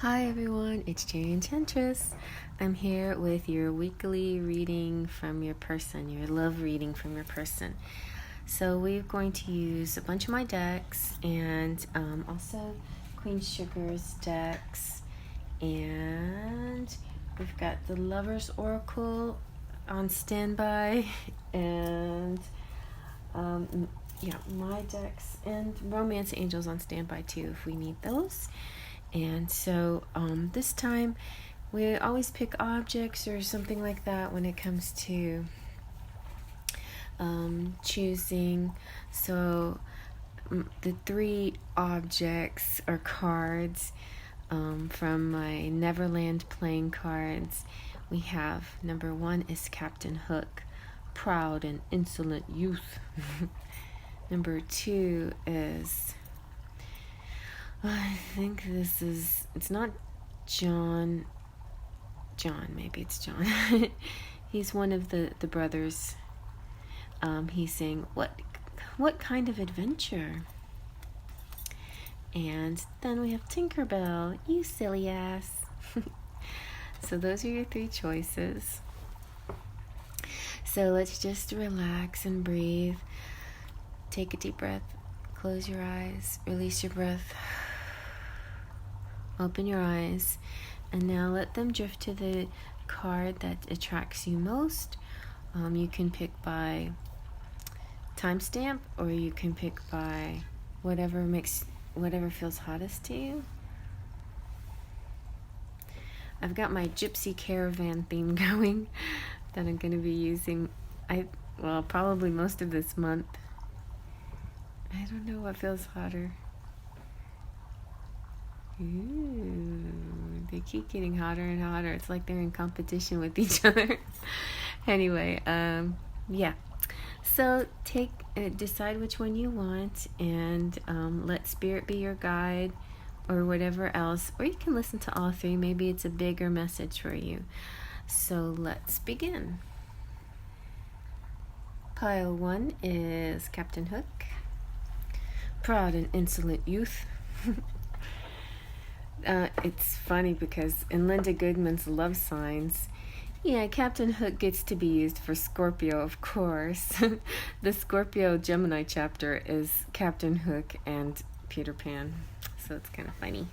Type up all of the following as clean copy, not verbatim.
Hi everyone, it's cherryenchantress. I'm here with your weekly reading from your person, your love reading from your person. So we're going to use a bunch of my decks and also Queen Sugar's decks. And we've got the Lover's Oracle on standby and my decks and Romance Angels on standby too if we need those. And so this time we always pick objects or something like that when it comes to choosing. So the three objects or cards from my Neverland playing cards, we have number 1 is Captain Hook, proud and insolent youth. Number 2 is, I think this is, it's not John, maybe it's John. He's one of the brothers. He's saying, what kind of adventure? And then we have Tinkerbell, you silly ass. So those are your 3 choices. So let's just relax and breathe. Take a deep breath. Close your eyes. Release your breath. Open your eyes. And now let them drift to the card that attracts you most. You can pick by timestamp, or you can pick by whatever feels hottest to you. I've got my Gypsy Caravan theme going that I'm going to be using, probably most of this month. I don't know what feels hotter. Ooh, they keep getting hotter and hotter. It's like they're in competition with each other. Anyway, yeah. So decide which one you want, and let spirit be your guide, or whatever else. Or you can listen to all 3. Maybe it's a bigger message for you. So let's begin. Pile 1 is Captain Hook, proud and insolent youth. It's funny because in Linda Goodman's love signs, Captain Hook gets to be used for Scorpio, of course. The Scorpio Gemini chapter is Captain Hook and Peter Pan, so it's kind of funny.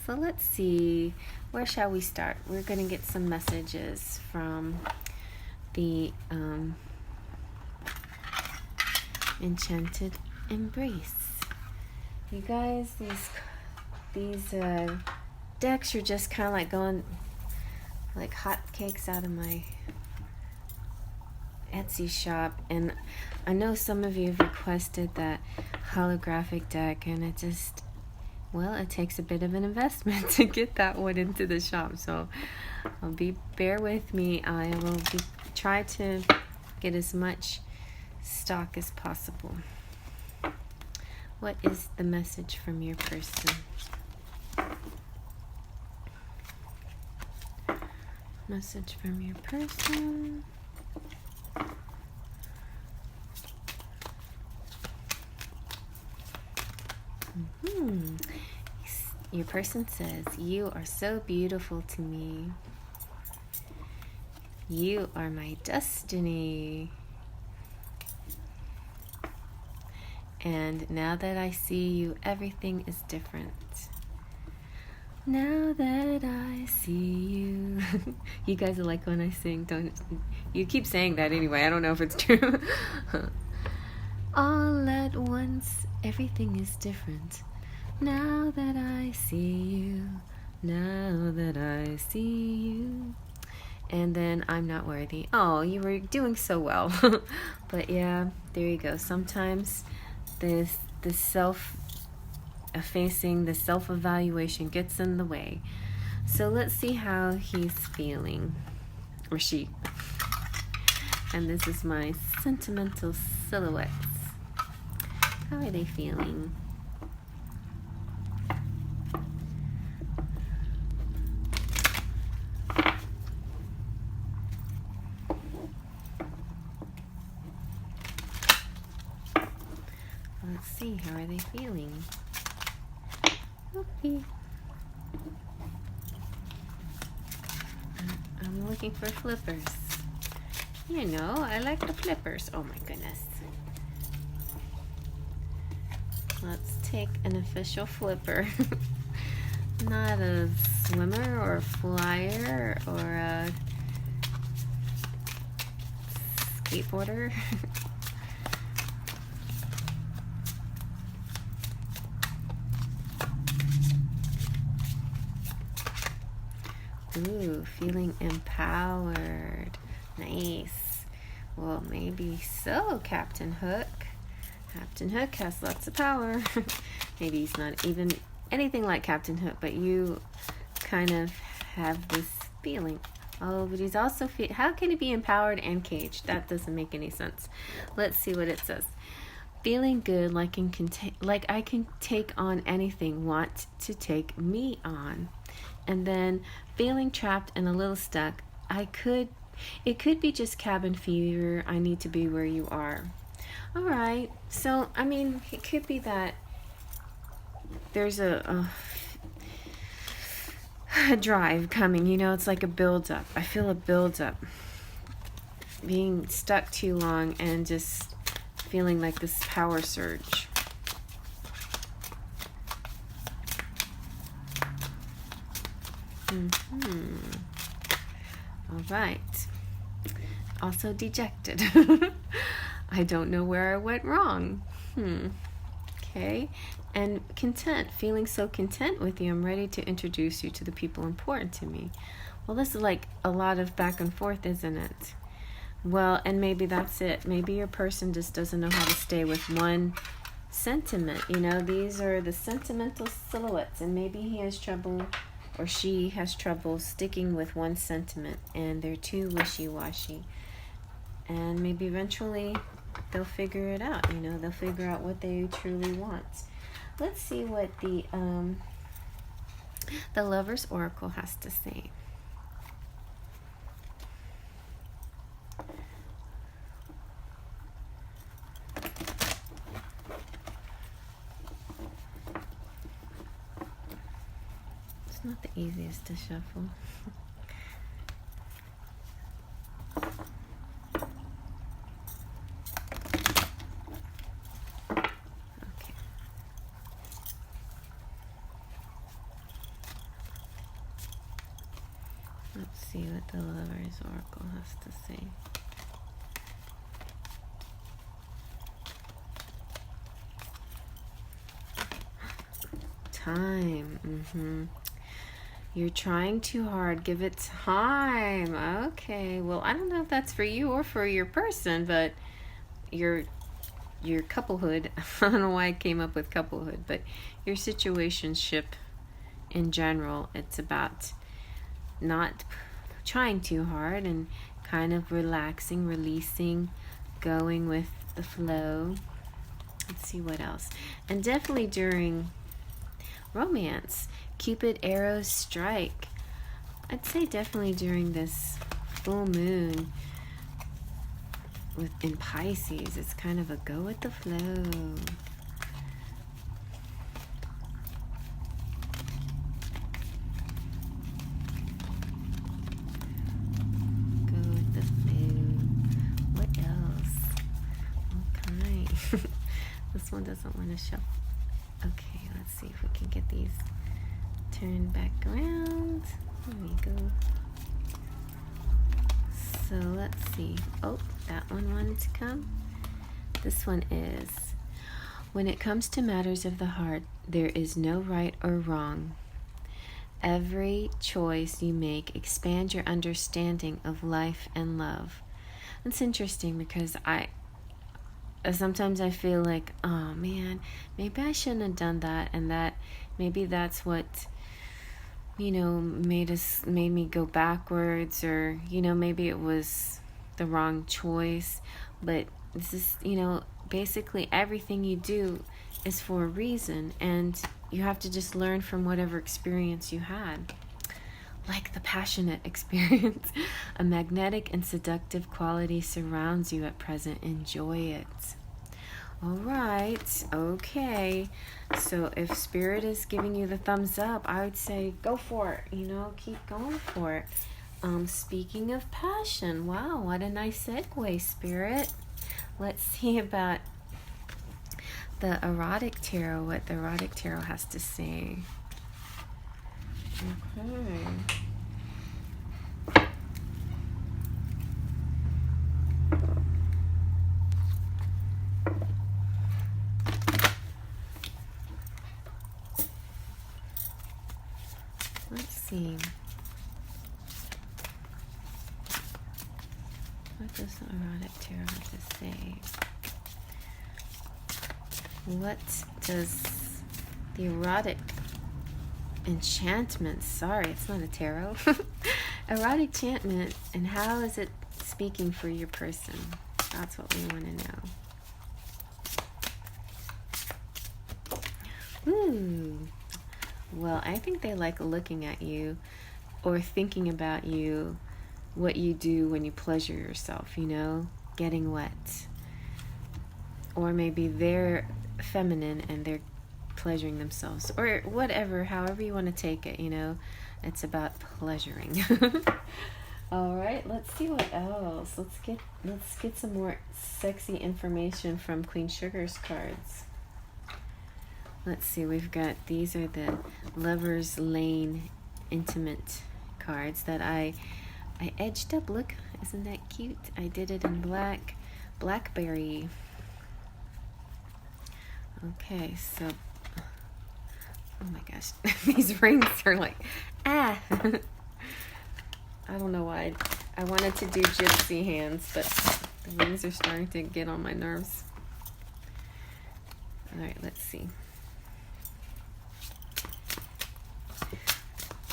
So let's see, where shall we start? We're going to get some messages from the Enchanted Embrace. You guys, these decks are just kind of like going like hotcakes out of my Etsy shop, and I know some of you have requested that holographic deck, and it takes a bit of an investment to get that one into the shop, so bear with me. I will try to get as much stock as possible. What is the message from your person? Message from your person. Your person says, you are so beautiful to me. You are my destiny. And now that I see you, everything is different. Now that I see you. You guys are like when I sing, don't you? Keep saying that anyway. I don't know if it's true. All at once, everything is different. Now that I see you. Now that I see you. And then I'm not worthy. Oh, you were doing so well. But yeah, there you go. Sometimes the self-effacing, the self-evaluation gets in the way. So let's see how he's feeling, or she. And this is my Sentimental Silhouettes. How are they feeling? Let's see, how are they feeling? Okay. looking for flippers. You know, I like the flippers. Oh my goodness. Let's take an official flipper. Not a swimmer or a flyer or a skateboarder. Ooh, feeling empowered. Nice. Well, maybe so, Captain Hook. Captain Hook has lots of power. Maybe he's not even anything like Captain Hook, but you kind of have this feeling. Oh, but he's also how can he be empowered and caged? That doesn't make any sense. Let's see what it says. Feeling good, like I can take on anything. Want to take me on. And then feeling trapped and a little stuck. It could be just cabin fever. I need to be where you are. All right. So, I mean, it could be that there's a drive coming. You know, it's like a build-up. I feel a build-up. Being stuck too long and just feeling like this power surge. All right. Also dejected. I don't know where I went wrong. Okay. And content. Feeling so content with you. I'm ready to introduce you to the people important to me. Well, this is like a lot of back and forth, isn't it? Well, and maybe that's it. Maybe your person just doesn't know how to stay with one sentiment. You know, these are the sentimental silhouettes, and maybe he has trouble or she has trouble sticking with one sentiment, and they're too wishy-washy. And maybe eventually they'll figure it out. You know, they'll figure out what they truly want. Let's see what the Lover's Oracle has to say. It's not the easiest to shuffle. Okay. Let's see what the Lover's Oracle has to say. Time. You're trying too hard. Give it time. Okay. Well, I don't know if that's for you or for your person, but your couplehood. I don't know why I came up with couplehood, but your situationship in general, it's about not trying too hard and kind of relaxing, releasing, going with the flow. Let's see what else. And definitely during romance, Cupid arrows strike. I'd say definitely during this full moon in Pisces, it's kind of a go with the flow. Go with the flow. What else? Okay. This one doesn't want to shuffle. Okay, let's see if we can get these turned back around. There we go. So let's see. Oh, that one wanted to come. This one is, when it comes to matters of the heart, there is no right or wrong. Every choice you make expands your understanding of life and love. It's interesting because sometimes I feel like, oh man, maybe I shouldn't have done that, and that maybe that's what, you know, made me go backwards, or, you know, maybe it was the wrong choice. But this is, you know, basically everything you do is for a reason, and you have to just learn from whatever experience you had. Like the passionate experience. A magnetic and seductive quality surrounds you at present. Enjoy it. All right. Okay. So if Spirit is giving you the thumbs up, I would say go for it. You know, keep going for it. Speaking of passion, wow, what a nice segue, Spirit. Let's see about the Erotic Tarot, what the Erotic Tarot has to say. Okay. Let's see. What does the Erotic Tarot have to say? What does the Erotic Enchantment, sorry, it's not a tarot. Erotic Enchantment, and how is it speaking for your person? That's what we want to know. Ooh. Well, I think they like looking at you or thinking about you, what you do when you pleasure yourself, you know, getting wet. Or maybe they're feminine and they're pleasuring themselves, or whatever, however you want to take it, you know. It's about pleasuring. All right, let's see what else. Let's get some more sexy information from Queen Sugar's cards. Let's see, we've got, these are the Lover's Lane Intimate cards that I edged up. Look, isn't that cute? I did it in blackberry. Okay, so, oh my gosh, these rings are like, I don't know why. I wanted to do gypsy hands, but the rings are starting to get on my nerves. All right, let's see.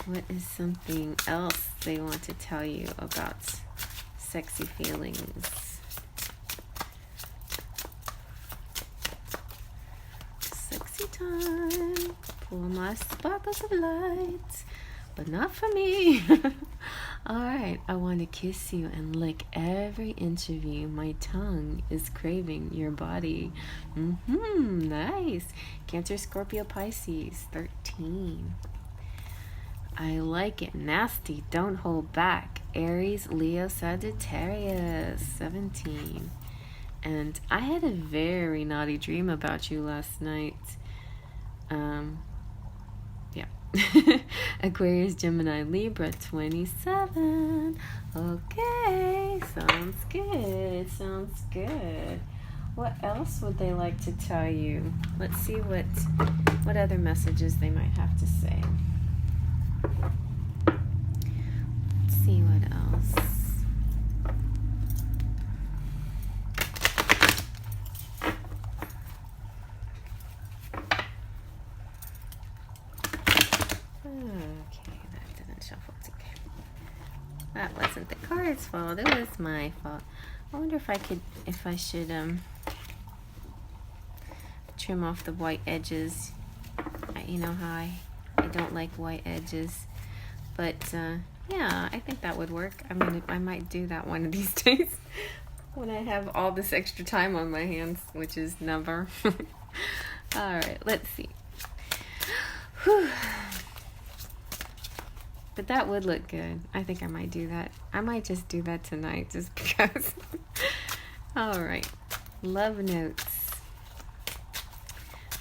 What is something else they want to tell you about sexy feelings? Sexy time. Pull my sparkles of light, but not for me. All right, I want to kiss you and lick every inch of you. My tongue is craving your body. Nice. Cancer, Scorpio, Pisces, 13. I like it nasty. Don't hold back. Aries, Leo, Sagittarius, 17. And I had a very naughty dream about you last night. Yeah. Aquarius, Gemini, Libra, 27. Okay, sounds good. Sounds good. What else would they like to tell you? Let's see what other messages they might have to say. Let's see what else. Okay, that didn't shuffle. It's okay. That wasn't the card's fault. It was my fault. I wonder if I should trim off the white edges. You know how I don't like white edges, but yeah, I think that would work. I mean, I might do that one of these days when I have all this extra time on my hands, which is never. All right, let's see. Whew. But that would look good. I think I might do that. I might just do that tonight just because. All right, love notes.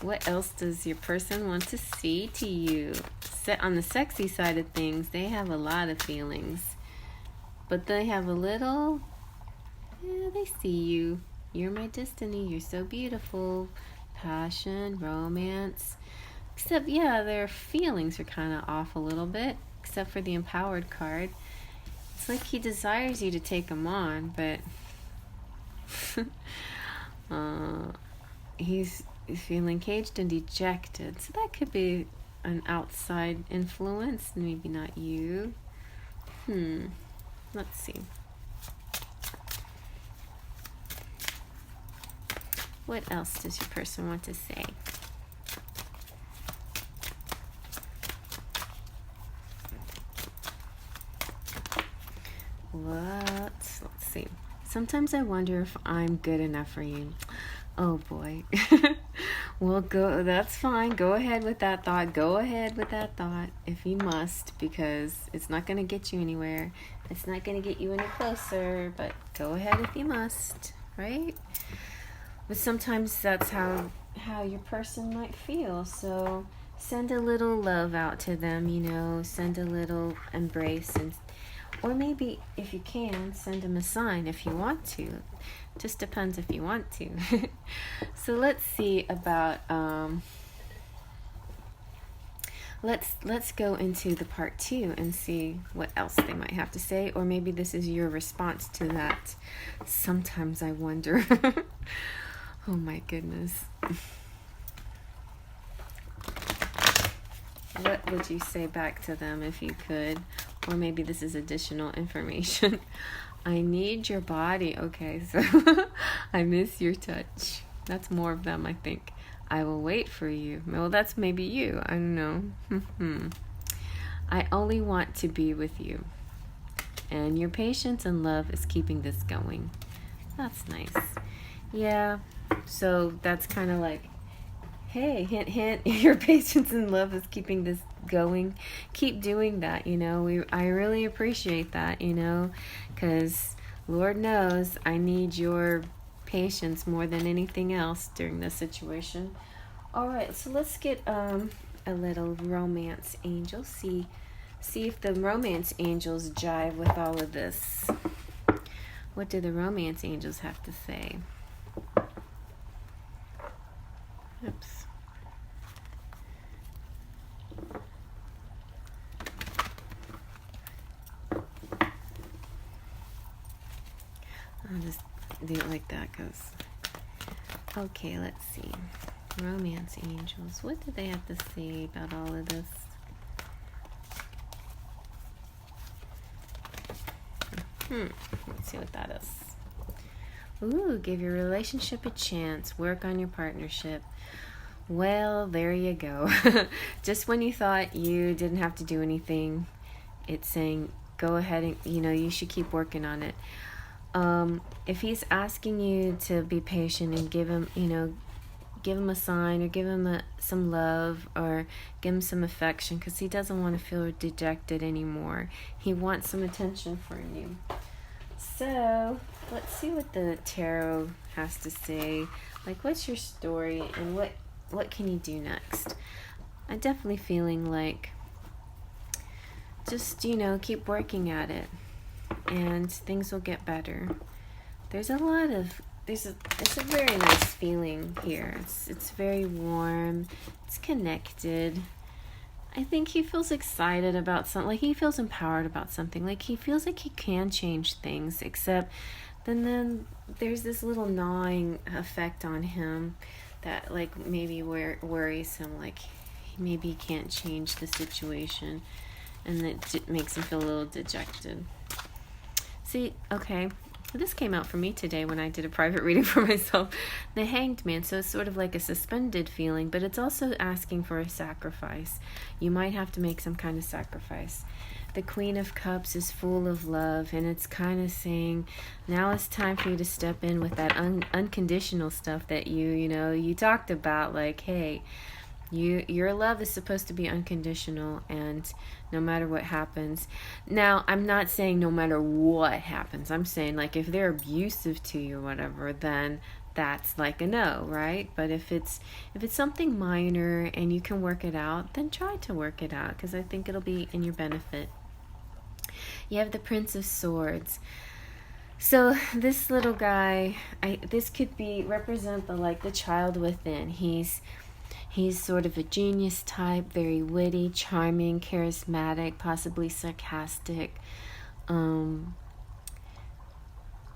What else does your person want to see to you? On the sexy side of things, they have a lot of feelings. But they have a little, yeah, they see you. You're my destiny. You're so beautiful. Passion, romance. Except, yeah, their feelings are kind of off a little bit. Except for the empowered card. It's like he desires you to take him on, but he's feeling caged and dejected. So that could be an outside influence, maybe not you. Let's see. What else does your person want to say? Let's see. Sometimes I wonder if I'm good enough for you. Oh boy. Well, that's fine. Go ahead with that thought. Go ahead with that thought if you must, because it's not going to get you anywhere. It's not going to get you any closer, but go ahead if you must, right? But sometimes that's how your person might feel. So send a little love out to them, send a little embrace, or maybe if you can, send them a sign if you want to. Just depends if you want to. So let's see about let's go into the part 2 and see what else they might have to say, or maybe this is your response to that. Sometimes I wonder. Oh my goodness. What would you say back to them if you could? Or maybe this is additional information. I need your body. Okay, so I miss your touch. That's more of them, I think. I will wait for you. Well, that's maybe you. I don't know. I only want to be with you. And your patience and love is keeping this going. That's nice. Yeah, so that's kind of like, hey, hint, hint, your patience and love is keeping this going. Keep doing that, I really appreciate that, because Lord knows I need your patience more than anything else during this situation. All right, so let's get a little romance angel. See if the romance angels jive with all of this. What do the romance angels have to say? Oops. I'll just do it like that, because... Okay, let's see. Romance angels. What do they have to say about all of this? Let's see what that is. Ooh, give your relationship a chance. Work on your partnership. Well, there you go. Just when you thought you didn't have to do anything, it's saying go ahead and, you should keep working on it. If he's asking you to be patient and give him a sign, or give him some love, or give him some affection, because he doesn't want to feel dejected anymore. He wants some attention from you. So let's see what the tarot has to say. Like, what's your story, and what can you do next? I'm definitely feeling like just, keep working at it, and things will get better. It's a very nice feeling here. It's very warm. It's connected. I think he feels excited about something. Like, he feels empowered about something. Like, he feels like he can change things, except then there's this little gnawing effect on him that, like, maybe worries him. Like, maybe he can't change the situation, and it makes him feel a little dejected. See, okay, this came out for me today when I did a private reading for myself. The Hanged Man, so it's sort of like a suspended feeling, but it's also asking for a sacrifice. You might have to make some kind of sacrifice. The Queen of Cups is full of love, and it's kind of saying, now it's time for you to step in with that unconditional stuff that you talked about. Like, hey, your love is supposed to be unconditional, and no matter what happens. Now, I'm not saying no matter what happens. I'm saying, like, if they're abusive to you or whatever, then that's like a no, right? But if it's something minor and you can work it out, then try to work it out, because I think it'll be in your benefit. You have the Prince of Swords. So this little guy, this could represent the child within. He's sort of a genius type, very witty, charming, charismatic, possibly sarcastic. I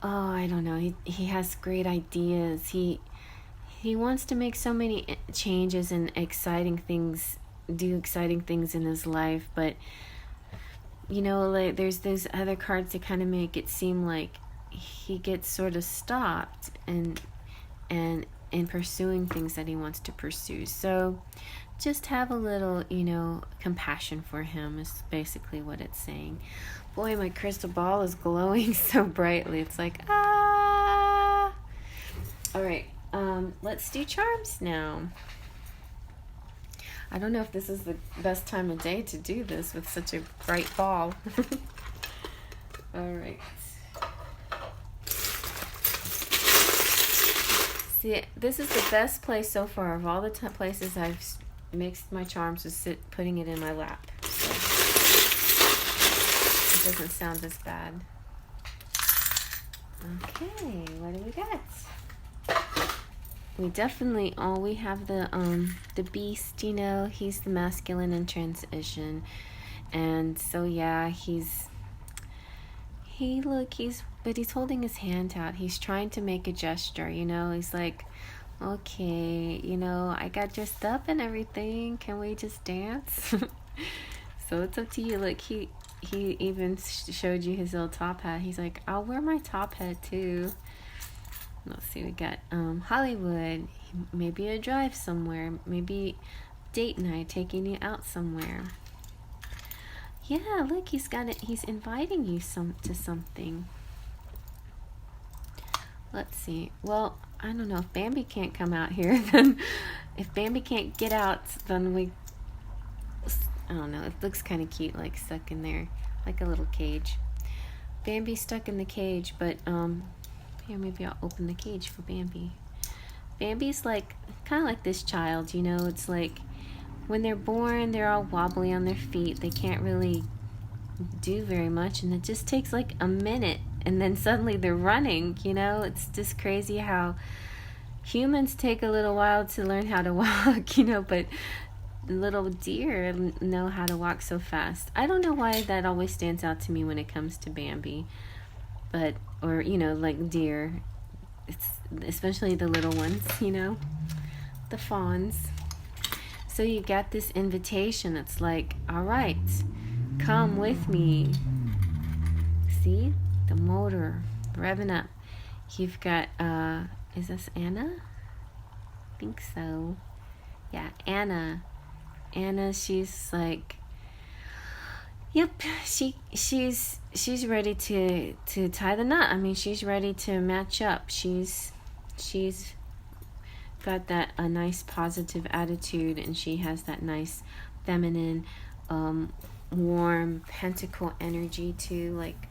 don't know. He has great ideas. He wants to make so many changes and exciting things in his life, but like, there's those other cards that kind of make it seem like he gets sort of stopped and in pursuing things that he wants to pursue. So just have a little, compassion for him is basically what it's saying. Boy, my crystal ball is glowing so brightly. It's like, ah! All right. let's do charms now. I don't know if this is the best time of day to do this with such a bright ball. All right. See, this is the best place so far of all the places I've mixed my charms with putting it in my lap. So it doesn't sound as bad. Okay, what do we got? We definitely, we have the beast, you know, he's the masculine in transition. And so yeah, but he's holding his hand out. He's trying to make a gesture, you know. He's like, okay, you know, I got dressed up and everything. Can we just dance? So it's up to you. Look, he even showed you his little top hat. He's like, I'll wear my top hat too. Let's see, we got Hollywood, maybe a drive somewhere, maybe date night, taking you out somewhere. Yeah, look, he's got it. He's inviting you to something. Let's see. Well, I don't know if Bambi can't come out here. Then, if Bambi can't get out, then I don't know. It looks kind of cute, like stuck in there, like a little cage. Bambi's stuck in the cage, but here, maybe I'll open the cage for Bambi. Bambi's like kind of like this child, you know. It's like when they're born, they're all wobbly on their feet. They can't really do very much, and it just takes like a minute, and then suddenly they're running, you know. It's just crazy how humans take a little while to learn how to walk, you know, but little deer know how to walk so fast. I don't know why that always stands out to me when it comes to Bambi, but, or, you know, like deer, it's especially the little ones, you know, the fawns. So you got this invitation. It's like, all right, come with me. See the motor revving up. You've got is this Anna? I think so. Yeah, Anna, she's like, yep, she's ready to tie the knot. I mean, she's ready to match up. She's got that a nice positive attitude, and she has that nice feminine warm pentacle energy too. Like,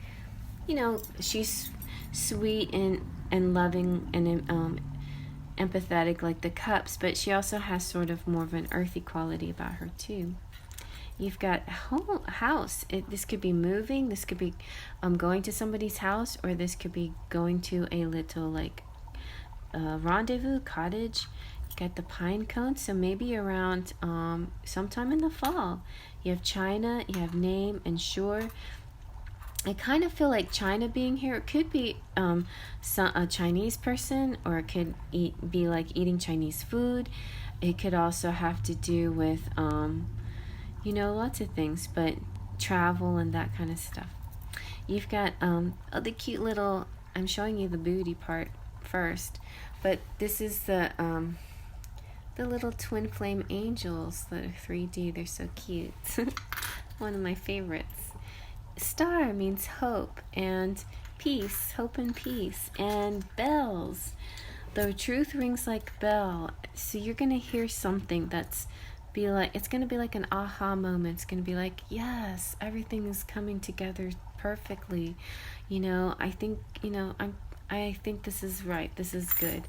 you know, she's sweet and loving and empathetic like the cups, but she also has sort of more of an earthy quality about her too. You've got whole house. This could be moving. This could be going to somebody's house, or this could be going to a little like rendezvous cottage. You got the pine cones, so maybe around sometime in the fall. You have China, you have name and shore. I kind of feel like China being here. It could be a Chinese person, or it could be like eating Chinese food. It could also have to do with you know, lots of things, but travel and that kind of stuff. You've got the cute little, I'm showing you the booty part first, but this is the little twin flame angels that are 3D. They're so cute. One of my favorites. Star means hope and peace, hope and peace, and bells. The truth rings like a bell. So you're gonna hear something it's gonna be like an aha moment. It's gonna be like, yes, everything is coming together perfectly. You know, I think, you know, I think this is right. This is good.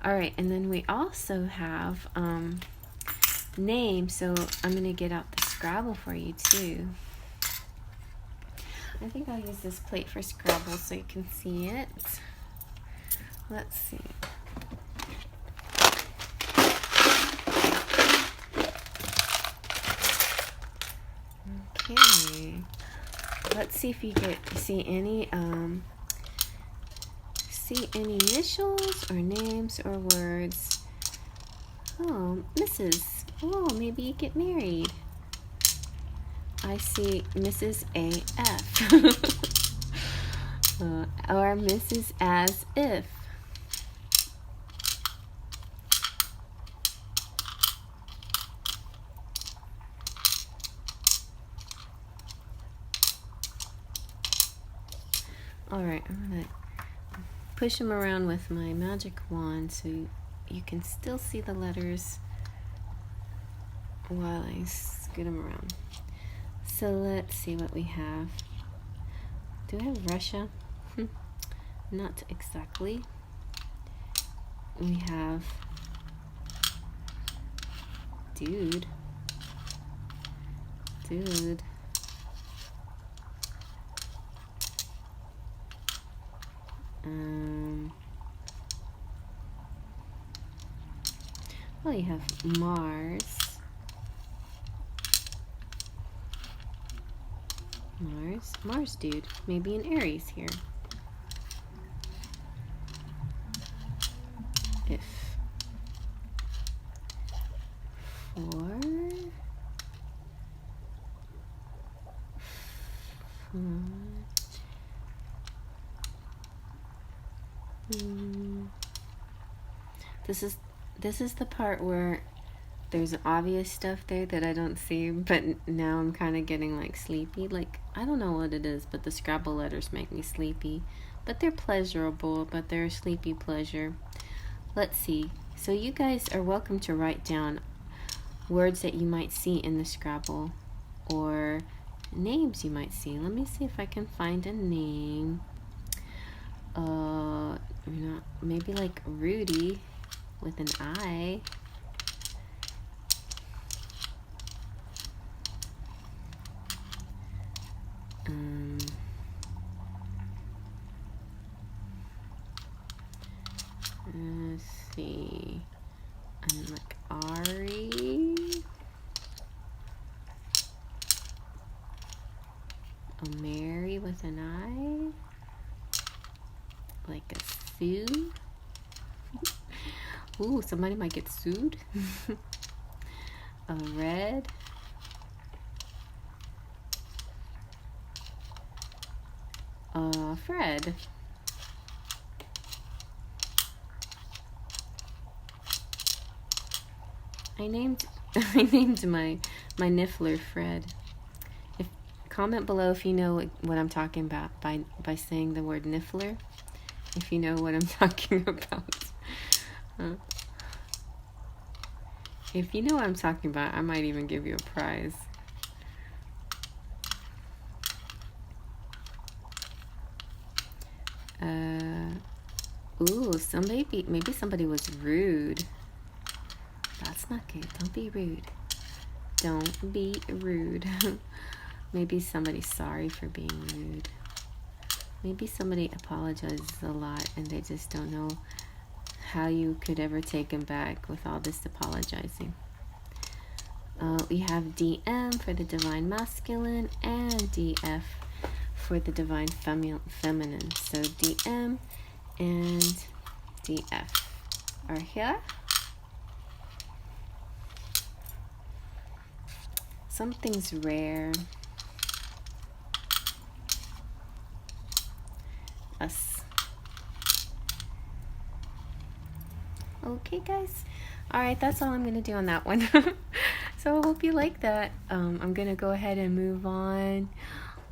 All right, and then we also have name. So I'm gonna get out the Scrabble for you too. I think I'll use this plate for Scrabble so you can see it. Let's see. Okay. Let's see if you see any initials or names or words. Oh, Mrs. Oh, maybe you get married. I see Mrs. AF or Mrs. As If. All right, I'm gonna push him around with my magic wand so you can still see the letters while I scoot them around. So let's see what we have. Do I have Russia? Not exactly. We have dude. Well, you have Mars dude, maybe an Aries here. If this is the part where there's obvious stuff there that I don't see, but now I'm kind of getting like sleepy. Like, I don't know what it is, but the Scrabble letters make me sleepy. But they're pleasurable, but they're a sleepy pleasure. Let's see. So you guys are welcome to write down words that you might see in the Scrabble or names you might see. Let me see if I can find a name. Maybe like Rudy with an I. Let's see. I'm like Ari. Mary with an I. Like a Sue. Ooh, somebody might get sued. A Red. Fred. I named my Niffler Fred. Comment below if you know what I'm talking about by saying the word Niffler. If you know what I'm talking about. If you know what I'm talking about, I might even give you a prize. Ooh, maybe somebody was rude. That's not good. Don't be rude. Don't be rude. Maybe somebody's sorry for being rude. Maybe somebody apologizes a lot and they just don't know how you could ever take them back with all this apologizing. We have DM for the divine masculine and DF for the divine feminine. So DM and DF are here. Something's rare. Us. Okay, guys. Alright, that's all I'm going to do on that one. So I hope you like that. I'm going to go ahead and move on.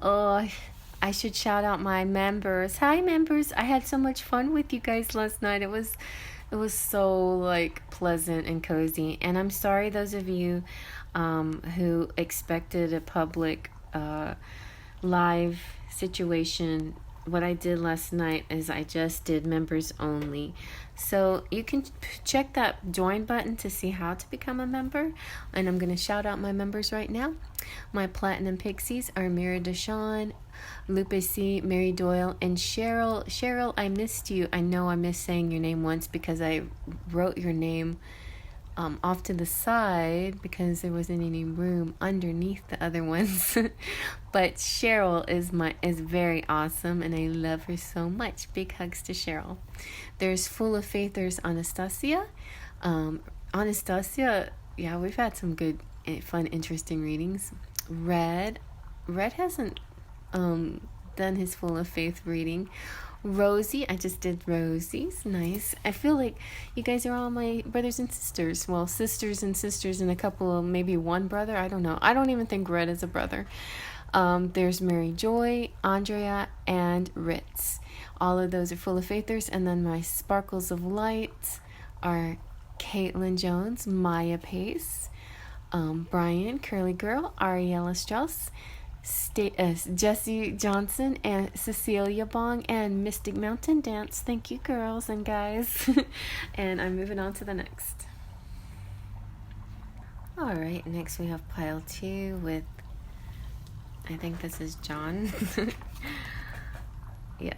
Oh, I should shout out my members. Hi, members. I had so much fun with you guys last night. It was so like pleasant and cozy. And I'm sorry those of you who expected a public live situation. What I did last night is I just did members only. So you can check that join button to see how to become a member. And I'm going to shout out my members right now. My Platinum Pixies are Mira Deshawn, Lupe C, Mary Doyle, and Cheryl. Cheryl, I missed you. I know I missed saying your name once because I wrote your name off to the side because there wasn't any room underneath the other ones. But Cheryl is very awesome and I love her so much. Big hugs to Cheryl. There's Full of Faith. There's Anastasia. Anastasia, yeah, we've had some good, fun, interesting readings. Red hasn't done his Full of Faith reading. Rosie, I just did Rosie's. Nice. I feel like you guys are all my brothers and sisters. Well, sisters and a couple of maybe one brother. I don't know. I don't even think Red is a brother. There's Mary Joy, Andrea, and Ritz. All of those are Full of Faithers. And then my Sparkles of Light are Caitlin Jones, Maya Pace, Brian, Curly Girl, Ariella Strauss, Jessie Johnson, and Cecilia Bong, and Mystic Mountain Dance. Thank you, girls and guys. And I'm moving on to the next. Alright, next we have pile 2 with, I think this is John. Yes,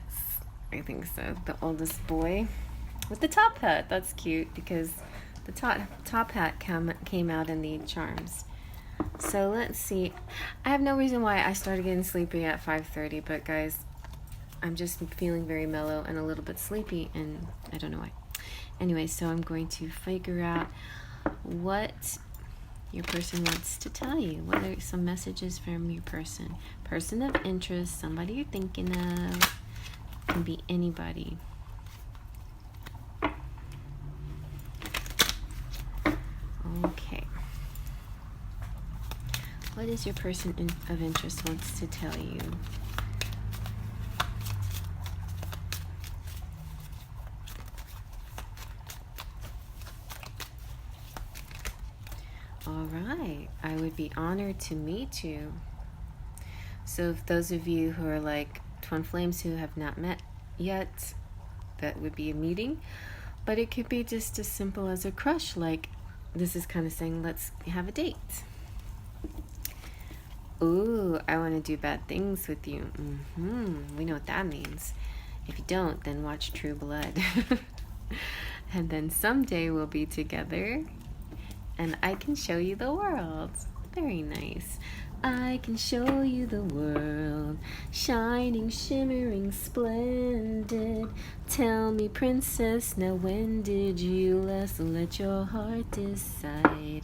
I think so. The oldest boy with the top hat. That's cute because the top hat came out in the charms. So let's see. I have no reason why I started getting sleepy at 5:30, but guys, I'm just feeling very mellow and a little bit sleepy, and I don't know why. Anyway, so I'm going to figure out what your person wants to tell you. What are some messages from your person? Person of interest, somebody you're thinking of. Can be anybody. Okay. What is your person of interest wants to tell you? All right. I would be honored to meet you. So if those of you who are like twin flames who have not met yet, that would be a meeting. But it could be just as simple as a crush. Like, this is kind of saying, let's have a date. Ooh, I want to do bad things with you. We know what that means. If you don't, then watch True Blood. And then someday we'll be together and I can show you the world. Very nice. I can show you the world, shining, shimmering, splendid. Tell me, princess, now when did you last let your heart decide?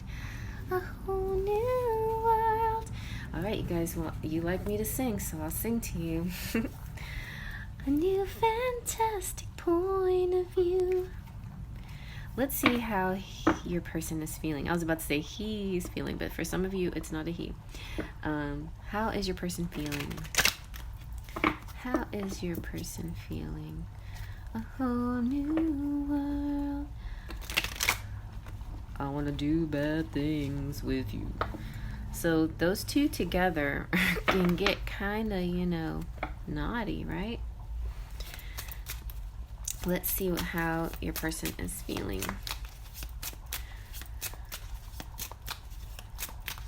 A whole new world. All right, you guys, well, you like me to sing, so I'll sing to you. A new fantastic point of view. Let's see how your person is feeling. I was about to say he's feeling, but for some of you, it's not a he. How is your person feeling? How is your person feeling? A whole new world. I want to do bad things with you. So those two together can get kind of, naughty, right? Let's see how your person is feeling.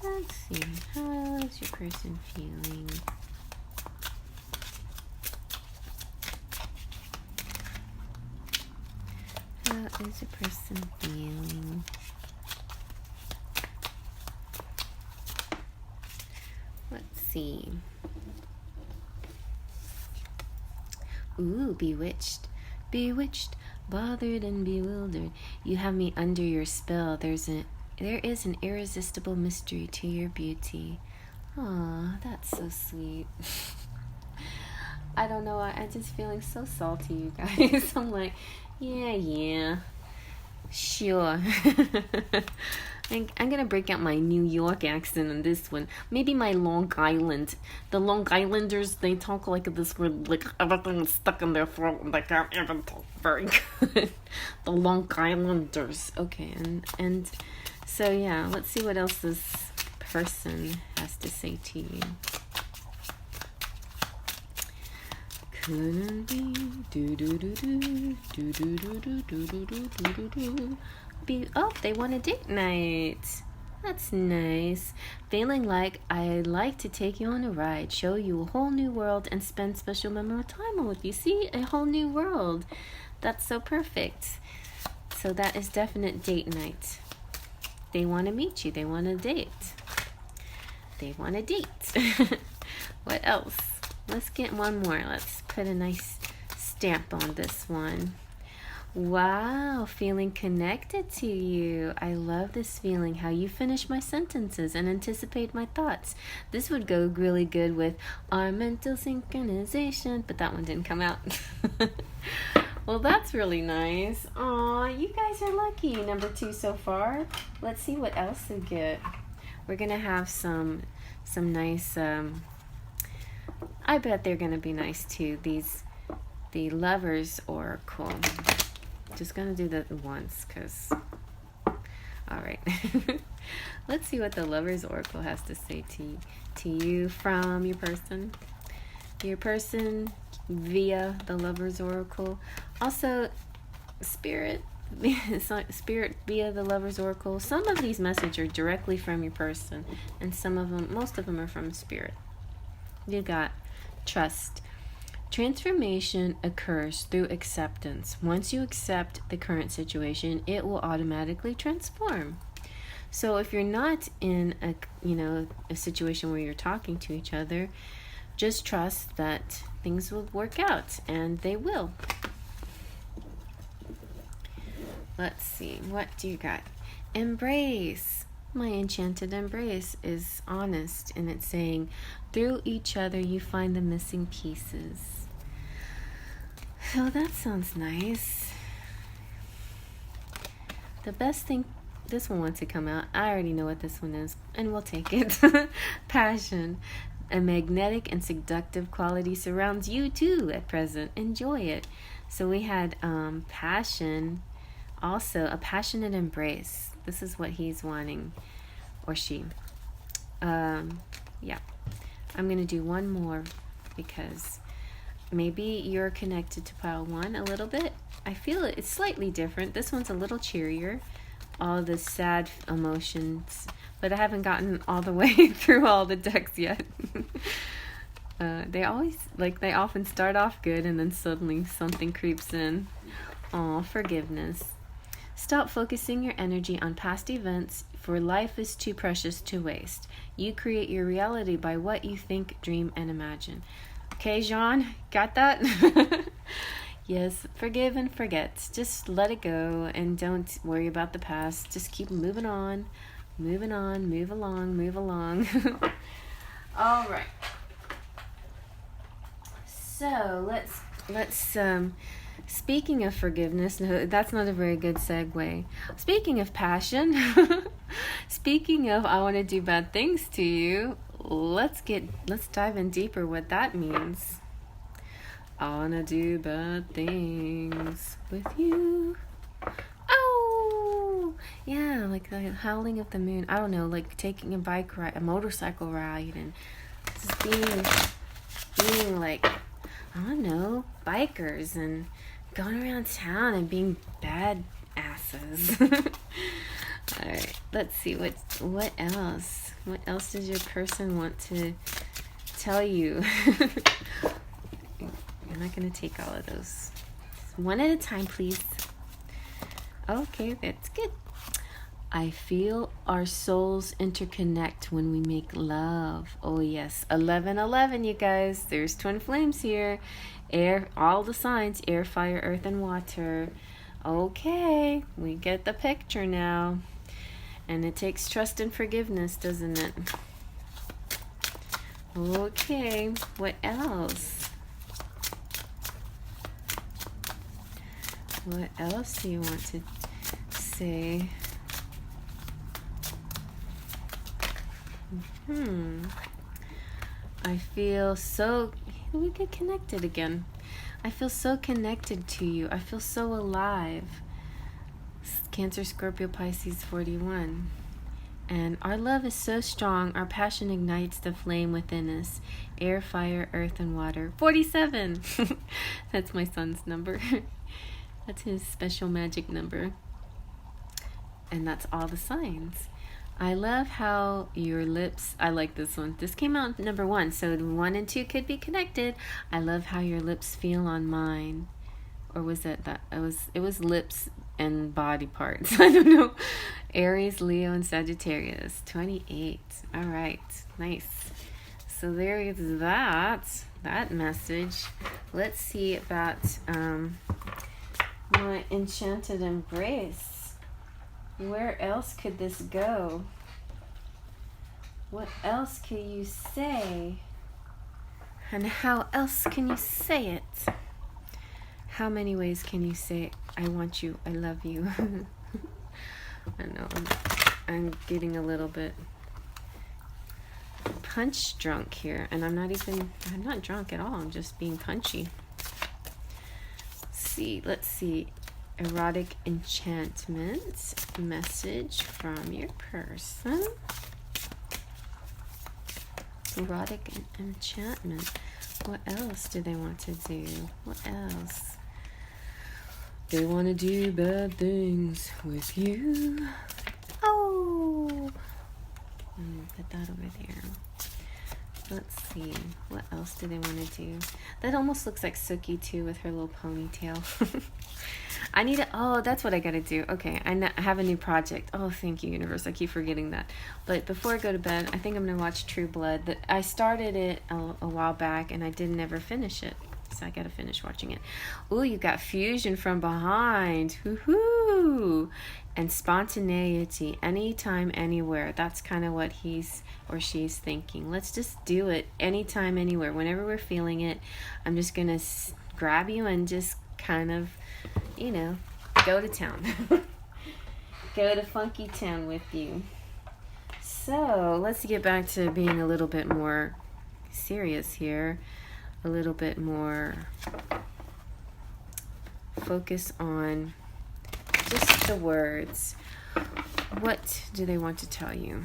Let's see, how is your person feeling? How is your person feeling? Let's see. Ooh, bewitched. Bewitched, bothered, and bewildered. You have me under your spell. There is an irresistible mystery to your beauty. Aw, that's so sweet. I don't know, I'm just feeling so salty, you guys. I'm like, yeah, sure. I'm gonna break out my New York accent on this one. Maybe my Long Island. The Long Islanders, they talk like this word, like everything is stuck in their throat and they can't even talk very good. The Long Islanders. Okay, and so yeah, let's see what else this person has to say to you. Couldn't be oh, they want a date night. That's nice. Feeling like I'd like to take you on a ride, show you a whole new world, and spend special memorable time with you. See, a whole new world. That's so perfect. So that is definite date night. They want to meet you. They want a date. They want a date. What else? Let's get one more. Let's put a nice stamp on this one. Wow, feeling connected to you. I love this feeling, how you finish my sentences and anticipate my thoughts. This would go really good with our mental synchronization, but that one didn't come out. Well, that's really nice. Aw, you guys are lucky. Number 2 so far. Let's see what else we get. We're going to have some nice, I bet they're going to be nice too. The Lovers Oracle. Just gonna do that once because All right. Let's see what the Lover's Oracle has to say to you from your person. Your person via the Lover's Oracle. Also, Spirit via the Lover's Oracle. Some of these messages are directly from your person, and most of them are from Spirit. You got trust. Transformation occurs through acceptance. Once you accept the current situation, it will automatically transform. So if you're not in a situation where you're talking to each other, just trust that things will work out, and they will. Let's see, what do you got? Embrace. My Enchanted Embrace is honest, and it's saying, through each other you find the missing pieces. Oh, that sounds nice. The best thing, this one wants to come out. I already know what this one is, and we'll take it. Passion. A magnetic and seductive quality surrounds you too at present. Enjoy it. So we had passion, also a passionate embrace. This is what he's wanting, or she. Yeah. I'm going to do one more because maybe you're connected to pile 1 a little bit. I feel it's slightly different. This one's a little cheerier. All the sad emotions, but I haven't gotten all the way through all the decks yet. They often start off good and then suddenly something creeps in. Aw, forgiveness. Stop focusing your energy on past events, for life is too precious to waste. You create your reality by what you think, dream, and imagine. Okay, Jean, got that? Yes, forgive and forget. Just let it go and don't worry about the past. Just keep moving on, move along. All right. So let's speaking of forgiveness, no, that's not a very good segue. Speaking of passion, speaking of I want to do bad things to you, let's dive in deeper what that means. I want to do bad things with you. Oh, yeah, like the howling of the moon. I don't know, like taking a motorcycle ride, and just being like, I don't know, bikers and going around town and being bad asses. All right, let's see what else. What else does your person want to tell you? I'm not going to take all of those. One at a time, please. Okay, that's good. I feel our souls interconnect when we make love. Oh, yes. 11:11, you guys. There's twin flames here. Air, all the signs, air, fire, earth, and water. Okay, we get the picture now. And it takes trust and forgiveness, doesn't it? Okay, what else? What else do you want to say? I feel so... We get connected again. I feel so connected to you. I feel so alive. Cancer, Scorpio, Pisces, 41. And our love is so strong. Our passion ignites the flame within us. Air, fire, earth, and water. 47. That's my son's number. That's his special magic number. And that's all the signs. I love how your lips... I like this one. This came out number 1, so 1 and 2 could be connected. I love how your lips feel on mine. Or was it that? It was lips and body parts. I don't know. Aries, Leo, and Sagittarius. 28. All right. Nice. So there is that message. Let's see about my Enchanted Embrace. Where else could this go? What else could you say? And how else can you say it? How many ways can you say, I want you, I love you? I know, I'm getting a little bit punch drunk here. And I'm not drunk at all. I'm just being punchy. Let's see. Erotic Enchantment message from your person. Erotic Enchantment. What else do they want to do? What else? They want to do bad things with you. Oh! Put that over there. Let's see. What else do they want to do? That almost looks like Suki too with her little ponytail. I need to, oh, that's what I gotta do. Okay, I have a new project. Oh, thank you, universe. I keep forgetting that. But before I go to bed, I think I'm gonna watch True Blood. I started it a while back and I didn't ever finish it. So I gotta finish watching it. Ooh, you got fusion from behind. Woohoo! And spontaneity, anytime, anywhere. That's kind of what he's or she's thinking. Let's just do it anytime, anywhere. Whenever we're feeling it, I'm just gonna grab you and just kind of, you know, go to town. Go to funky town with you. So let's get back to being a little bit more serious here. A little bit more focus on just the words. What do they want to tell you?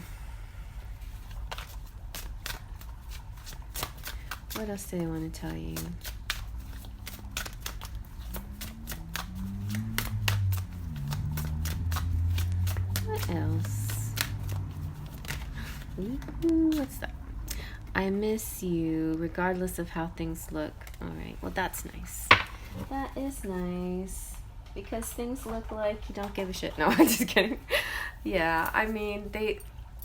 What else do they want to tell you? What else? Ooh, what's that? I miss you regardless of how things look. All right, well, that's nice. That is nice. Because things look like you don't give a shit. No, I'm just kidding. Yeah, I mean,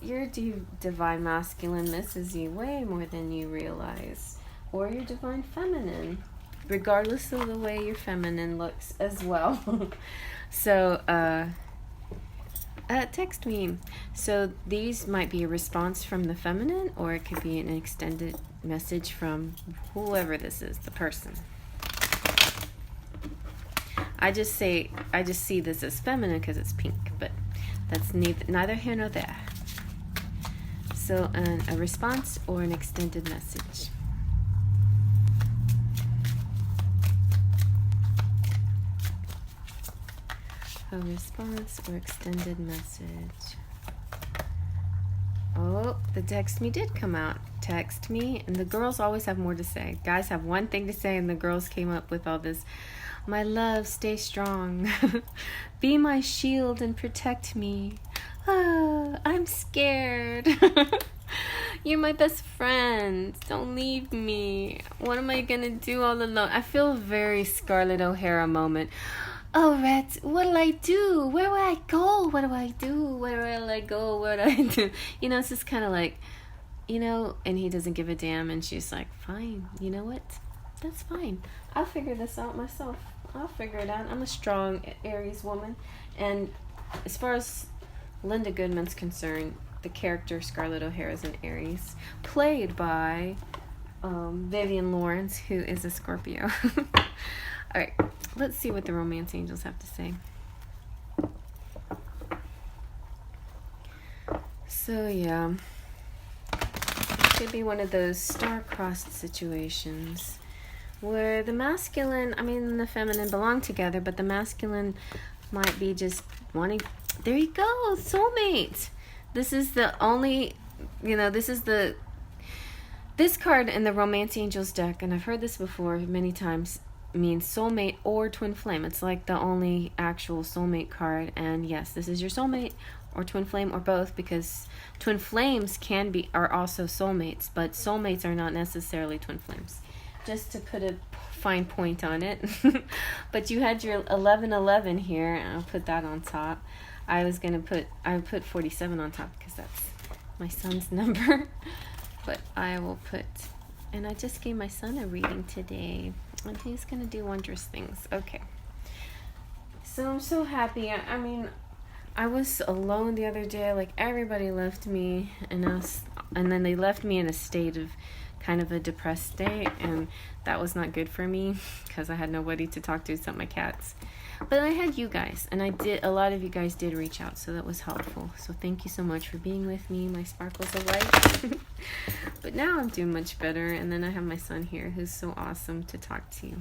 your divine masculine misses you way more than you realize. Or your divine feminine. Regardless of the way your feminine looks as well. So, text me. So these might be a response from the feminine, or it could be an extended message from whoever this is, the person. I just see this as feminine because it's pink, but that's neither here nor there. So a response or an extended message. A response or extended message. Oh, the text me did come out. Text me, and the girls always have more to say. Guys have one thing to say, and the girls came up with all this. My love, stay strong. Be my shield and protect me. Ah, I'm scared. You're my best friend. Don't leave me. What am I gonna do all alone? I feel very Scarlett O'Hara moment. Oh, Rhett, what'll I do? Where will I go? What do I do? Where will I go? What do I do? You know, it's just kind of like, you know, and he doesn't give a damn, and she's like, fine, you know what? That's fine. I'll figure this out myself. I'll figure it out. I'm a strong Aries woman. And as far as Linda Goodman's concerned, the character Scarlett O'Hara is an Aries, played by Vivian Lawrence, who is a Scorpio. All right, let's see what the romance angels have to say. So yeah, could be one of those star-crossed situations where the masculine, and the feminine belong together, but the masculine might be just wanting, there you go, soulmate. This is the only, this card in the Romance Angels deck, and I've heard this before many times, means soulmate or twin flame. It's like the only actual soulmate card, and yes, this is your soulmate or twin flame or both, because twin flames are also soulmates, but soulmates are not necessarily twin flames. Just to put a fine point on it. But you had your 1111 here, and I'll put that on top. I put 47 on top because that's my son's number. But I will put, and I just gave my son a reading today, and he's going to do wondrous things. Okay. So I'm so happy. I was alone the other day. Like, everybody left me, and then they left me in a state of kind of a depressed state, and that was not good for me because I had nobody to talk to except my cats. But I had you guys, and a lot of you guys did reach out, so that was helpful. So thank you so much for being with me, my sparkles of light. But now I'm doing much better, and then I have my son here who's so awesome to talk to.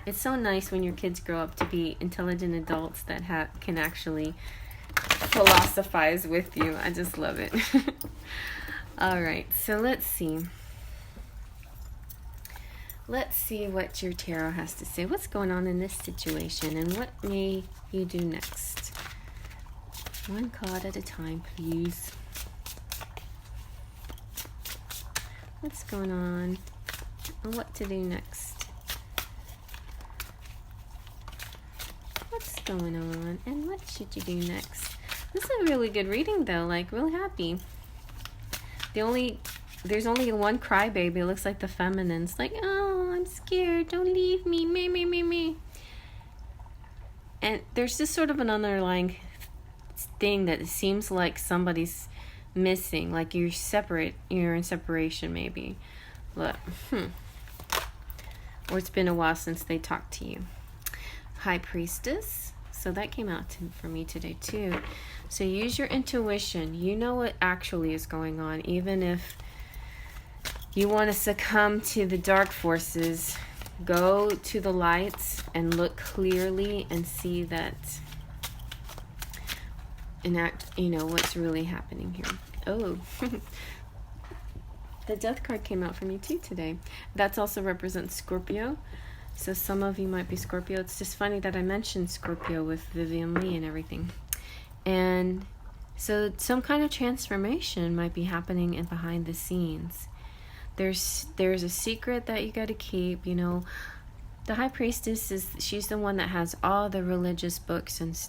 It's so nice when your kids grow up to be intelligent adults that can actually philosophize with you. I just love it. All right, so let's see. Let's see what your tarot has to say. What's going on in this situation, and what may you do next? One card at a time, please. What's going on, and what to do next? What's going on, and what should you do next? This is a really good reading, though. Like, really happy. There's only one crybaby. It looks like the feminine's like, oh, I'm scared. Don't leave me. Me. And there's just sort of an underlying thing that it seems like somebody's missing. Like you're separate. You're in separation, maybe. But, or it's been a while since they talked to you. High Priestess. So that came out for me today, too. So use your intuition. You know what actually is going on, even if you want to succumb to the dark forces. Go to the lights and look clearly and see that, what's really happening here. Oh, the Death card came out for me too today. That's also represents Scorpio. So some of you might be Scorpio. It's just funny that I mentioned Scorpio with Vivian Lee and everything. And so some kind of transformation might be happening in behind the scenes. There's a secret that you got to keep. The High Priestess she's the one that has all the religious books and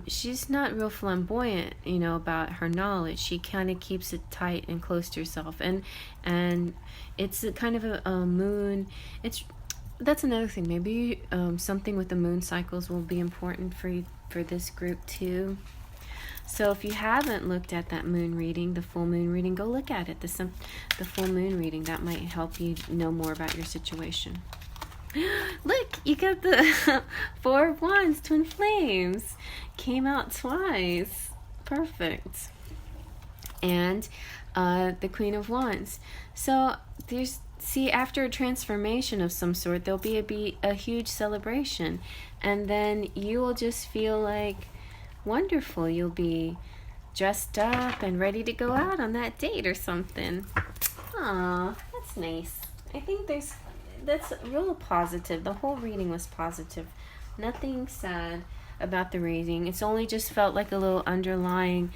she's not real flamboyant, about her knowledge. She kind of keeps it tight and close to herself, and it's a kind of a moon. That's another thing. Maybe something with the moon cycles will be important for this group too. So if you haven't looked at that moon reading, the full moon reading, go look at it. The full moon reading, that might help you know more about your situation. Look, you got the Four of Wands, Twin Flames. Came out twice. Perfect. And the Queen of Wands. So after a transformation of some sort, there'll be a huge celebration. And then you will just feel like wonderful. You'll be dressed up and ready to go out on that date or something. Aw, that's nice. I think that's real positive. The whole reading was positive. Nothing sad about the reading. It's only just felt like a little underlying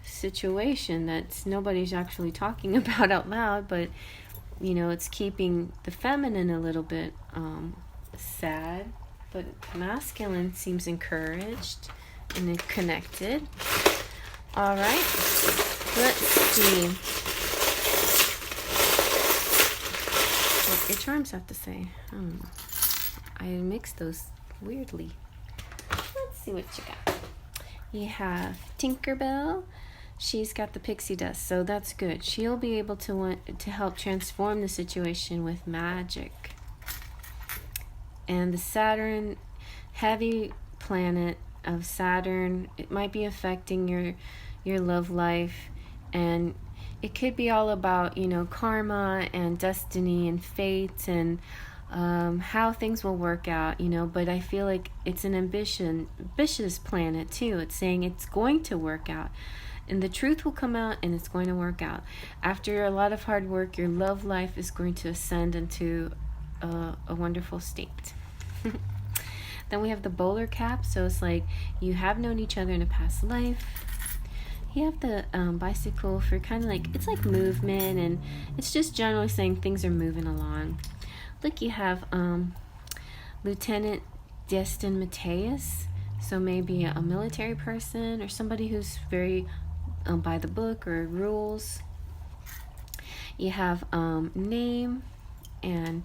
situation that nobody's actually talking about out loud, but it's keeping the feminine a little bit sad, but masculine seems encouraged and connected. All right, let's see what your charms have to say. I mixed those weirdly. Let's see what you got. You have Tinkerbell. She's got the pixie dust, so that's good. She'll be able to help transform the situation with magic. And the Saturn, heavy planet of Saturn, it might be affecting your love life, and it could be all about karma and destiny and fate and how things will work out, but I feel like it's an ambitious planet too. It's saying it's going to work out, and the truth will come out, and it's going to work out. After a lot of hard work, your love life is going to ascend into a wonderful state. Then we have the bowler cap, so it's like you have known each other in a past life. You have the bicycle for kind of like, it's like movement, and it's just generally saying things are moving along. Look, you have Lieutenant Destin Mateus, so maybe a military person or somebody who's very by the book or rules. You have name and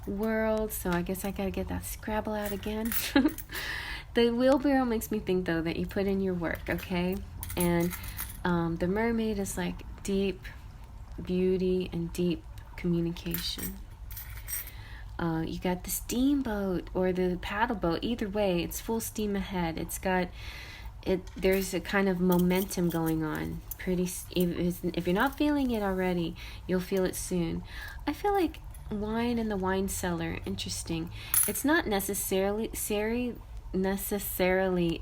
world, so I guess I gotta get that Scrabble out again. The wheelbarrow makes me think though that you put in your work, okay? And the mermaid is like deep beauty and deep communication. You got the steamboat or the paddle boat. Either way, it's full steam ahead. There's a kind of momentum going on. If you're not feeling it already, you'll feel it soon. I feel like wine in the wine cellar. Interesting. It's not necessarily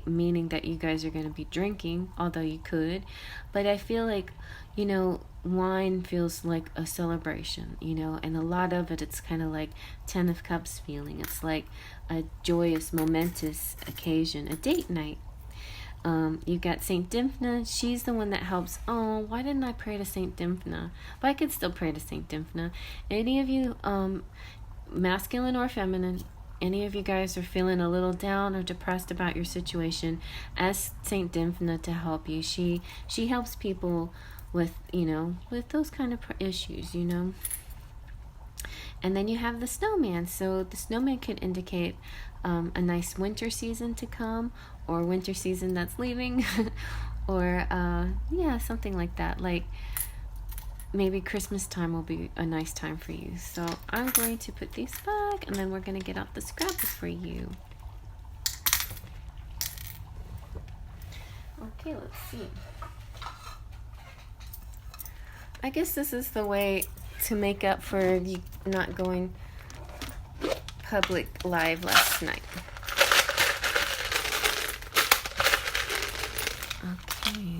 meaning that you guys are going to be drinking, although you could. But I feel like, you know, wine feels like a celebration, you know, and a lot of it, it's kind of like 10 of Cups feeling. It's like a joyous, momentous occasion, a date night. You got Saint Dymphna. She's the one that helps. Oh, why didn't I pray to Saint Dymphna? But I could still pray to Saint Dymphna. Any of you, masculine or feminine, any of you guys are feeling a little down or depressed about your situation, ask Saint Dymphna to help you. She helps people with, you know, with those kind of issues, you know. And then you have the snowman. So the snowman could indicate a nice winter season to come, or winter season that's leaving, or yeah, something like that. Like maybe Christmas time will be a nice time for you. So I'm going to put these back, and then we're going to get out the scraps for you. Okay, let's see. I guess this is the way to make up for you not going public live last night. Okay.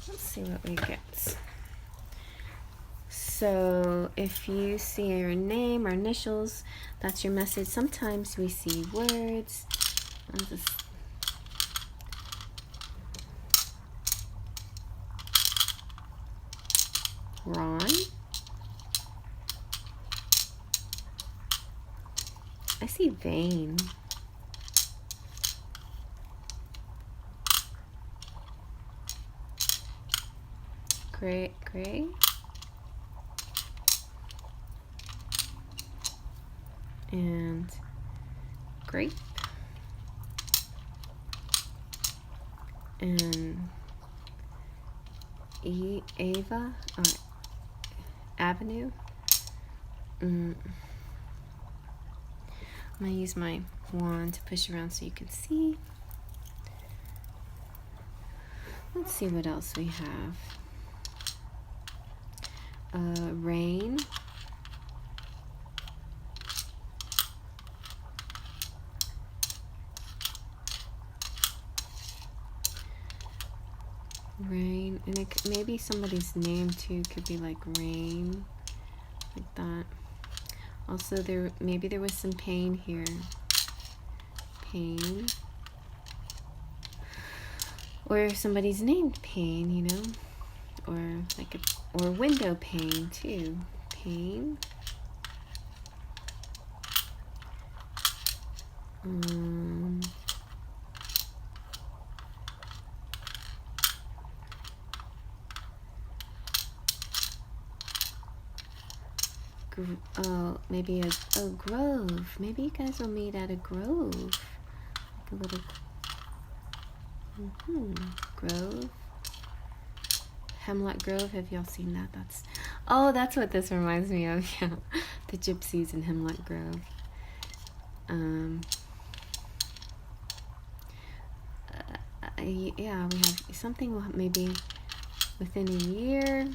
Let's see what we get. So if you see your name or initials, that's your message. Sometimes we see words. I'll just Ron. I see vein. Gray. And grape. And Ava. Avenue. I'm going to use my wand to push around so you can see. Let's see what else we have. Rain. Rain, and it maybe somebody's name too could be like Rain, like that. Also, maybe there was some pain here. Pain, or somebody's named Pain, you know, or like or window pane too. Pain. Maybe a grove. Maybe you guys will meet at a grove. Like a little grove. Hemlock Grove. Have y'all seen that? That's what this reminds me of. Yeah, the gypsies in Hemlock Grove. Yeah, we have something maybe within a year.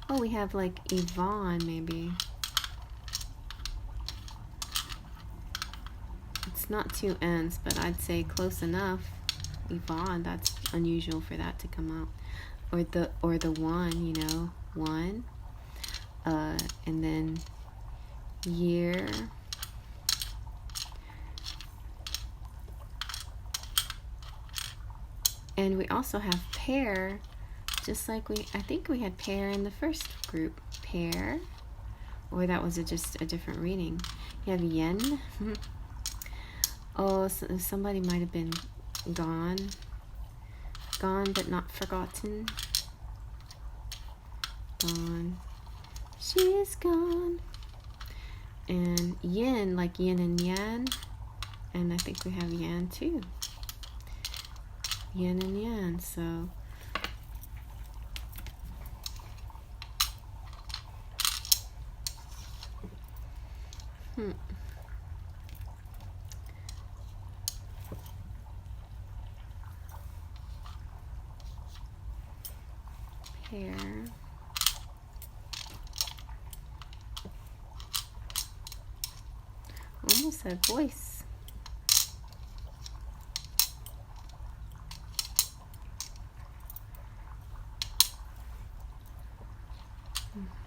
Oh, we have like Yvonne, maybe. It's not two N's, but I'd say close enough. Yvonne, that's unusual for that to come out. Or the one, you know, one. And then year. And we also have pair. Just like I think we had pair in the first group. Pair. Or that was just a different reading. You have yen. Oh, so somebody might have been gone. Gone but not forgotten. Gone. She is gone. And yin, like yin and yang. And I think we have yang too. Yin and yang, so... Pair. said voice.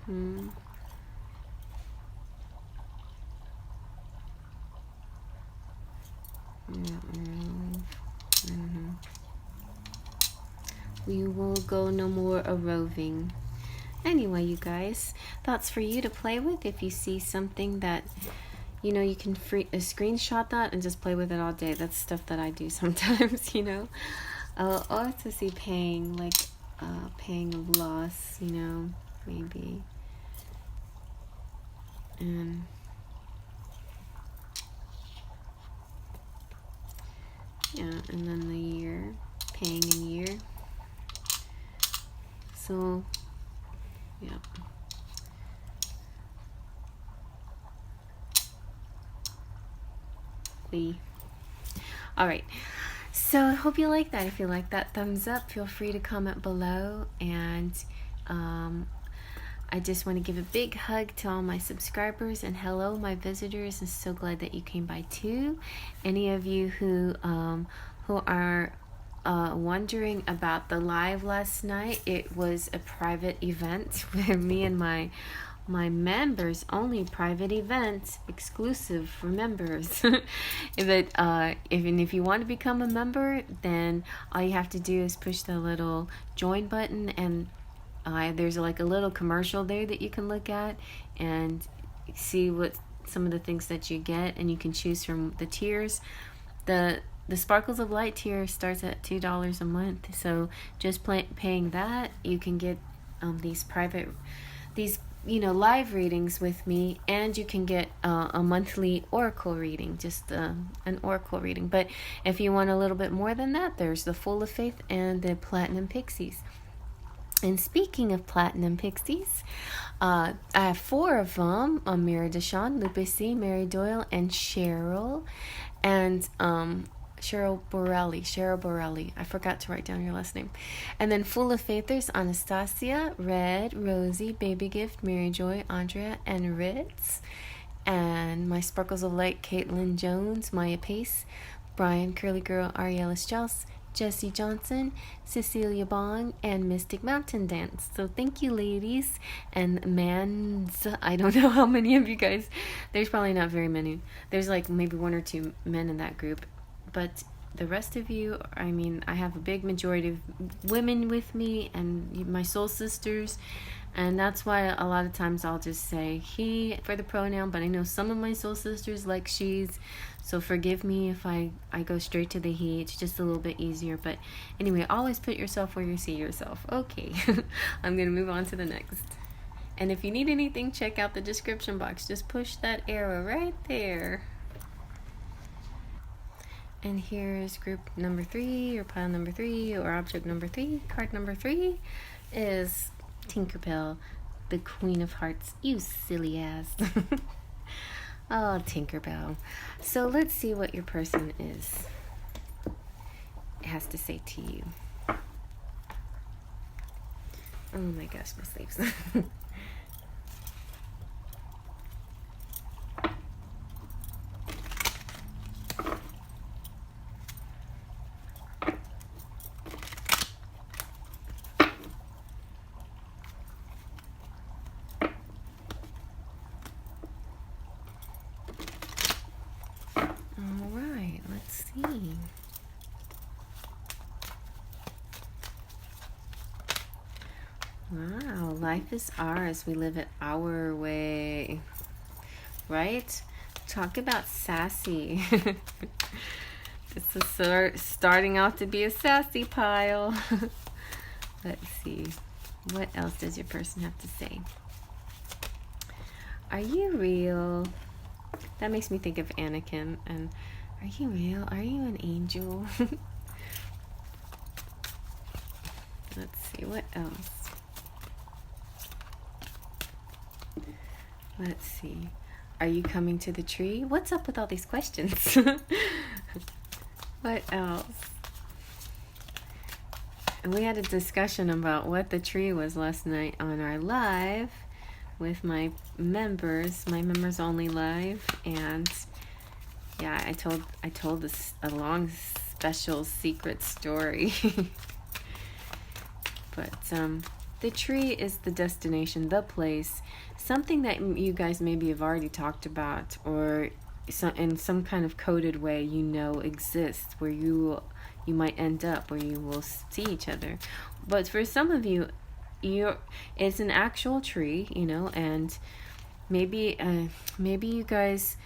Mm-hmm. Mm-hmm. We will go no more a roving. Anyway, you guys, that's for you to play with. If you see something that, you know, you can screenshot that and just play with it all day. That's stuff that I do sometimes, you know. Also see paying, like paying of loss, you know, maybe. And yeah, and then the year, paying in year. So, yeah. All right. So I hope you like that. If you like that, thumbs up. Feel free to comment below. And I just want to give a big hug to all my subscribers, and hello my visitors. I'm so glad that you came by too. Any of you who are wondering about the live last night, it was a private event where me and my members only, private event, exclusive for members. If you want to become a member, then all you have to do is push the little join button, and there's like a little commercial there that you can look at and see what some of the things that you get, and you can choose from the tiers. The Sparkles of Light tier starts at $2 a month, so just paying that, you can get these live readings with me, and you can get a monthly oracle reading, just an oracle reading. But if you want a little bit more than that, there's the Full of Faith and the Platinum Pixies. And speaking of Platinum Pixies, I have 4 of them: Mira Deshawn, Lupus C, Mary Doyle, and Cheryl. And Cheryl Borelli. I forgot to write down your last name. And then Full of Faith, there's Anastasia, Red, Rosie, Baby Gift, Mary Joy, Andrea, and Ritz. And my Sparkles of Light, Caitlin Jones, Maya Pace, Brian, Curly Girl, Ariella Strauss, Jessie Johnson, Cecilia Bong, and Mystic Mountain Dance. So thank you, ladies and mans. I don't know how many of you guys. There's probably not very many. There's like maybe 1 or 2 men in that group. But the rest of you, I mean, I have a big majority of women with me and my soul sisters. And that's why a lot of times I'll just say he for the pronoun, but I know some of my soul sisters like she's, so forgive me if I go straight to the he. It's just a little bit easier. But anyway, always put yourself where you see yourself. Okay, I'm going to move on to the next. And if you need anything, check out the description box. Just push that arrow right there. And here's group number 3, or pile number 3, or object number 3. Card number 3 is Tinkerbell, the Queen of Hearts. You silly ass. Oh, Tinkerbell. So let's see what your person has to say to you. Oh my gosh, my sleeves. Wow, life is ours. We live it our way. Right? Talk about sassy. This is starting off to be a sassy pile. Let's see. What else does your person have to say? Are you real? That makes me think of Anakin. And are you real? Are you an angel? Let's see. What else? Let's see. Are you coming to the tree? What's up with all these questions? What else? And we had a discussion about what the tree was last night on our live with my members only live. And Yeah, I told this a long special secret story. But the tree is the destination, the place, something that you guys maybe have already talked about, or in some kind of coded way exists, where you might end up, where you will see each other. But for some of you, it's an actual tree, and maybe you guys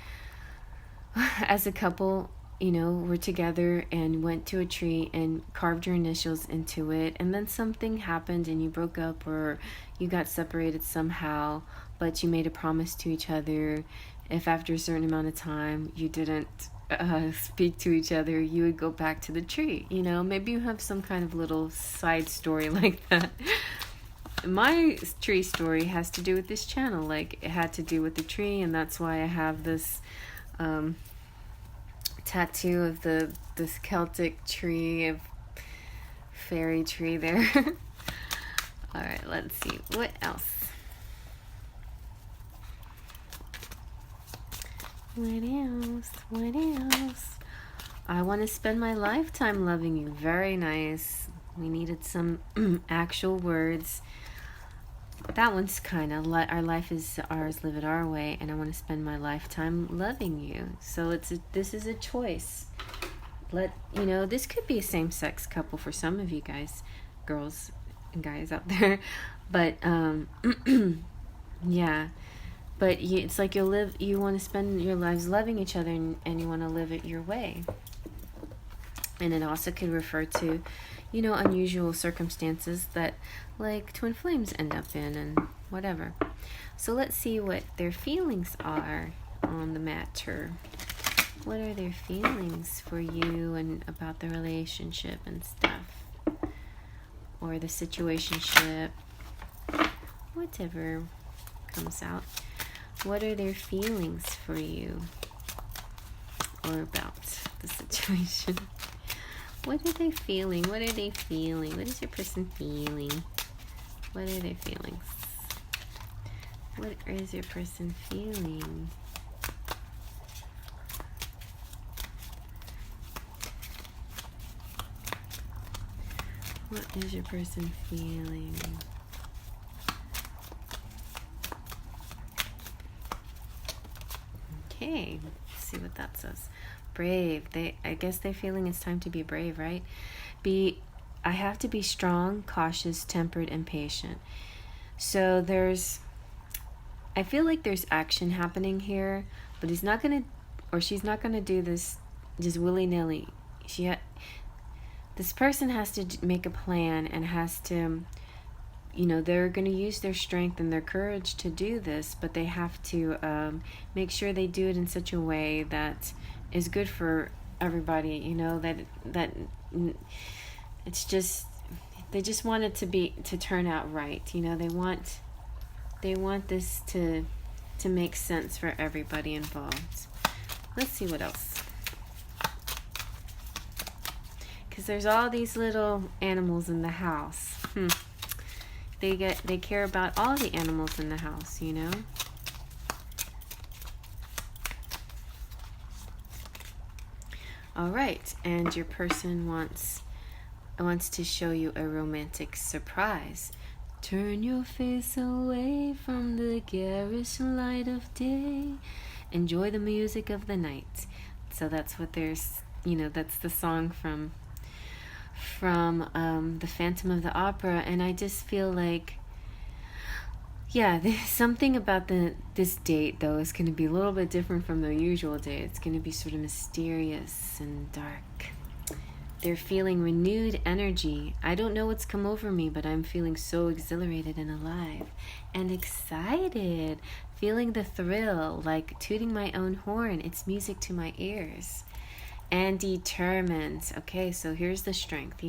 as a couple, were together and went to a tree and carved your initials into it, and then something happened and you broke up, or you got separated somehow, but you made a promise to each other. If after a certain amount of time you didn't speak to each other, you would go back to the tree. Maybe you have some kind of little side story like that. My tree story has to do with this channel. Like, it had to do with the tree, and that's why I have this tattoo of this Celtic tree, of fairy tree there. All right, let's see what else. What else? I want to spend my lifetime loving you. Very nice. We needed some actual words. That one's kind of our life is ours, live it our way, and I want to spend my lifetime loving you. So this is a choice. This could be a same-sex couple for some of you guys, girls and guys out there, but yeah. But it's like you want to spend your lives loving each other, and you want to live it your way. And it also could refer to, unusual circumstances that, like, twin flames end up in, and whatever. So let's see what their feelings are on the matter. What are their feelings for you and about the relationship and stuff? Or the situationship? Whatever comes out. What are their feelings for you? Or about the situation? What are they feeling? What are they feeling? What is your person feeling? What are their feelings? What is your person feeling? What is your person feeling? Okay, let's see what that says. Brave. I guess they're feeling it's time to be brave, right? I have to be strong, cautious, tempered, and patient. So I feel like there's action happening here, but she's not gonna do this just willy-nilly. This person has to make a plan, and has to, they're going to use their strength and their courage to do this, but they have to make sure they do it in such a way that is good for everybody, that it's just, they just want it to turn out right. They want this to make sense for everybody involved. Let's see what else. Because there's all these little animals in the house. They care about all the animals in the house, All right, and your person wants to show you a romantic surprise. Turn your face away from the garish light of day. Enjoy the music of the night. So that's what that's the song from the Phantom of the Opera. And I just feel like, there's something about this date, though, is going to be a little bit different from the usual date. It's going to be sort of mysterious and dark. They're feeling renewed energy. I don't know what's come over me, but I'm feeling so exhilarated and alive and excited. Feeling the thrill, like tooting my own horn. It's music to my ears. And determined. Okay, so here's the strength.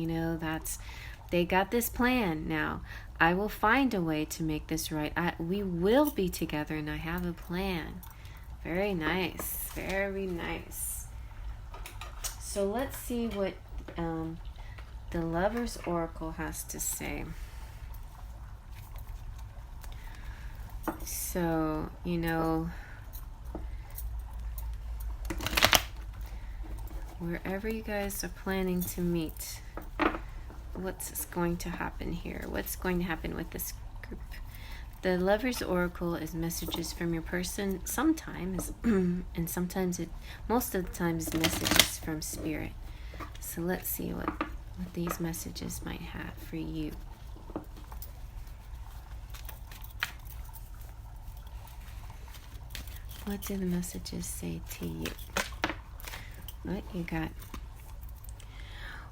They got this plan now. I will find a way to make this right. We will be together, and I have a plan. Very nice. Very nice. So let's see what the Lover's Oracle has to say. So, wherever you guys are planning to meet, what's going to happen here? What's going to happen with this group? The Lover's Oracle is messages from your person sometimes, and sometimes most of the time is messages from Spirit. So let's see what these messages might have for you. What do the messages say to you? What you got?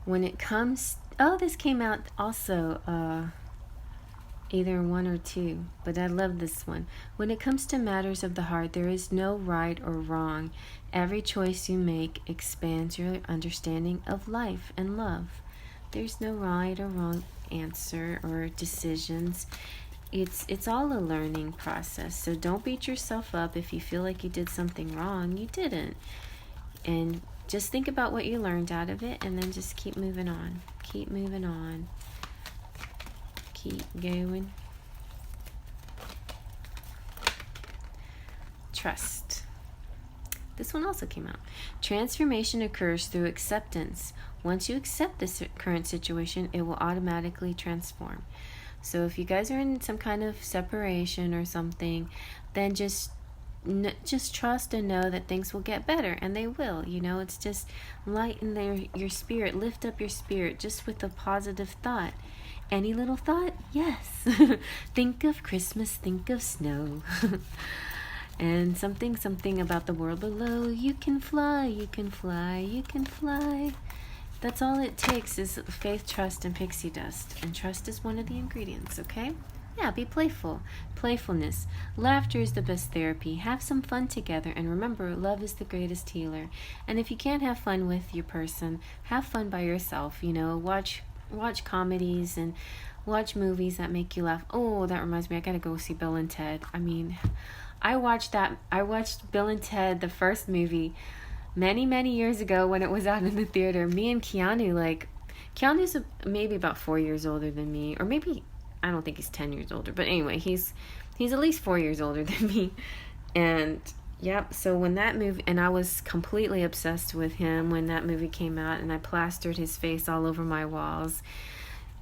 When it comes... Oh, this came out also either 1 or 2, but I love this one. When it comes to matters of the heart, there is no right or wrong. Every choice you make expands your understanding of life and love. There's no right or wrong answer or decisions. It's all a learning process. So don't beat yourself up if you feel like you did something wrong. You didn't. And just think about what you learned out of it, and then just keep moving on. Keep moving on. Keep going. Trust. This one also came out. Transformation occurs through acceptance. Once you accept this current situation, it will automatically transform. So if you guys are in some kind of separation or something, then just trust and know that things will get better, and they will. You know, it's just lighten your spirit, lift up your spirit just with a positive thought. Any little thought? Yes. Think of Christmas, think of snow. And something about the world below. You can fly, you can fly, you can fly. That's all it takes is faith, trust, and pixie dust. And trust is one of the ingredients, okay? Yeah, be playful. Playfulness. Laughter is the best therapy. Have some fun together. And remember, love is the greatest healer. And if you can't have fun with your person, have fun by yourself. You know, watch comedies and watch movies that make you laugh. Oh, that reminds me, I gotta go see Bill and Ted. I mean, I watched Bill and Ted, the first movie, many years ago when it was out in the theater. Me and Keanu's maybe about 4 years older than me, or maybe, I don't think he's 10 years older, but anyway, he's at least 4 years older than me. And yep, so when that movie, and I was completely obsessed with him when that movie came out, and I plastered his face all over my walls.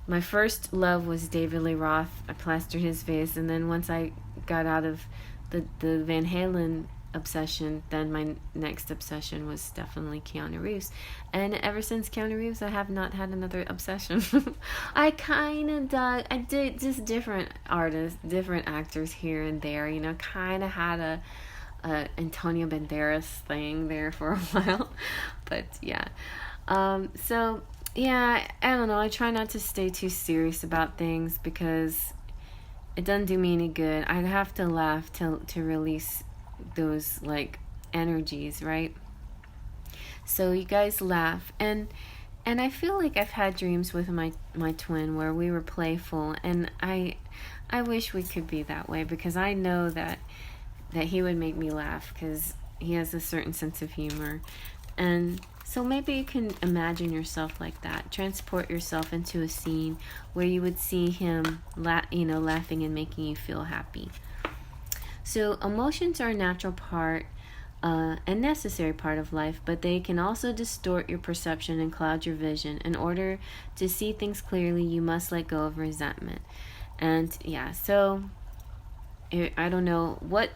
My first love was David Lee Roth. I plastered his face, and then once I got out of the Van Halen obsession, then my next obsession was definitely Keanu Reeves. And ever since Keanu Reeves, I have not had another obsession. I did just different artists, different actors here and there, you know, kind of had a Antonio Banderas thing there for a while. But yeah, so yeah, I don't know, I try not to stay too serious about things because it doesn't do me any good. I have to laugh to release those like energies, right? So you guys laugh, and I feel like I've had dreams with my twin where we were playful, and I wish we could be that way, because I know that he would make me laugh because he has a certain sense of humor. And so maybe you can imagine yourself like that. Transport yourself into a scene where you would see him laughing and making you feel happy. So emotions are a natural part, a necessary part of life, but they can also distort your perception and cloud your vision. In order to see things clearly, you must let go of resentment. And yeah, so I don't know what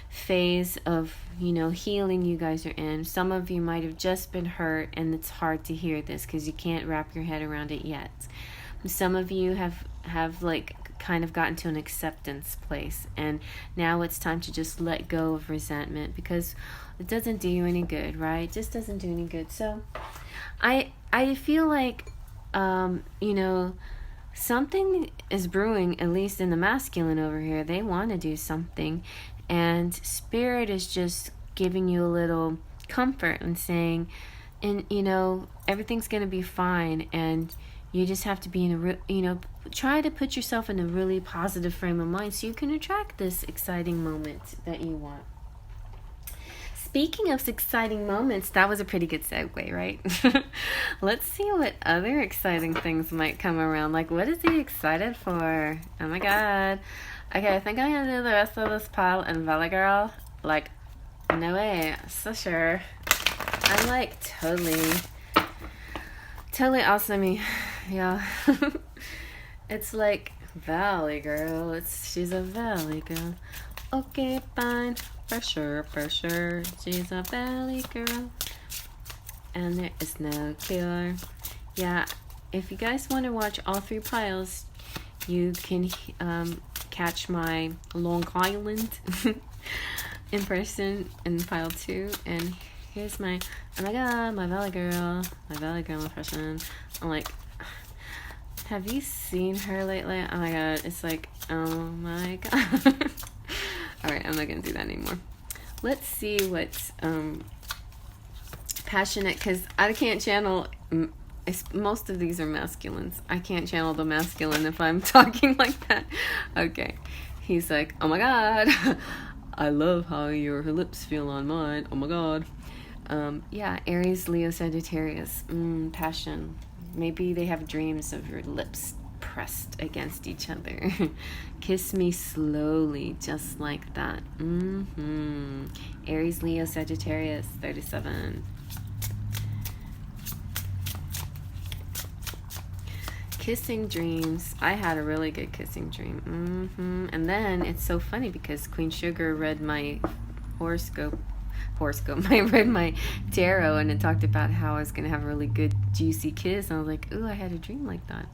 phase of, healing you guys are in. Some of you might have just been hurt, and it's hard to hear this because you can't wrap your head around it yet. Some of you have like kind of gotten to an acceptance place, and now it's time to just let go of resentment, because it doesn't do you any good, right? It just doesn't do any good. So I feel like something is brewing, at least in the masculine over here. They want to do something, and spirit is just giving you a little comfort and saying, and everything's going to be fine, and you just have to be in try to put yourself in a really positive frame of mind so you can attract this exciting moment that you want. Speaking of exciting moments, that was a pretty good segue, right? Let's see what other exciting things might come around. Like, what is he excited for? Oh my god. Okay, I think I'm gonna do the rest of this pile and Valley Girl. Like, no way. So sure. I'm like totally awesome. Yeah. It's like Valley Girl. She's a Valley Girl. Okay, fine. For sure. She's a Valley Girl. And there is no cure. Yeah, if you guys want to watch all 3 piles, you can catch my Long Island impression in pile 2. And here's my, oh my god, my Valley Girl impression. I'm like, have you seen her lately? Oh my god, it's like, oh my god. Alright, I'm not gonna do that anymore. Let's see what's passionate, because I can't channel, most of these are masculines. I can't channel the masculine if I'm talking like that. Okay, he's like, oh my god, I love how your lips feel on mine, oh my god. Yeah, Aries, Leo, Sagittarius, passion. Maybe they have dreams of your lips pressed against each other. Kiss me slowly, just like that. Aries, Leo, Sagittarius, 37. Kissing dreams. I had a really good kissing dream. And then it's so funny because Queen Sugar read my horoscope. I read my tarot, and it talked about how I was going to have a really good juicy kiss. And I was like, ooh, I had a dream like that.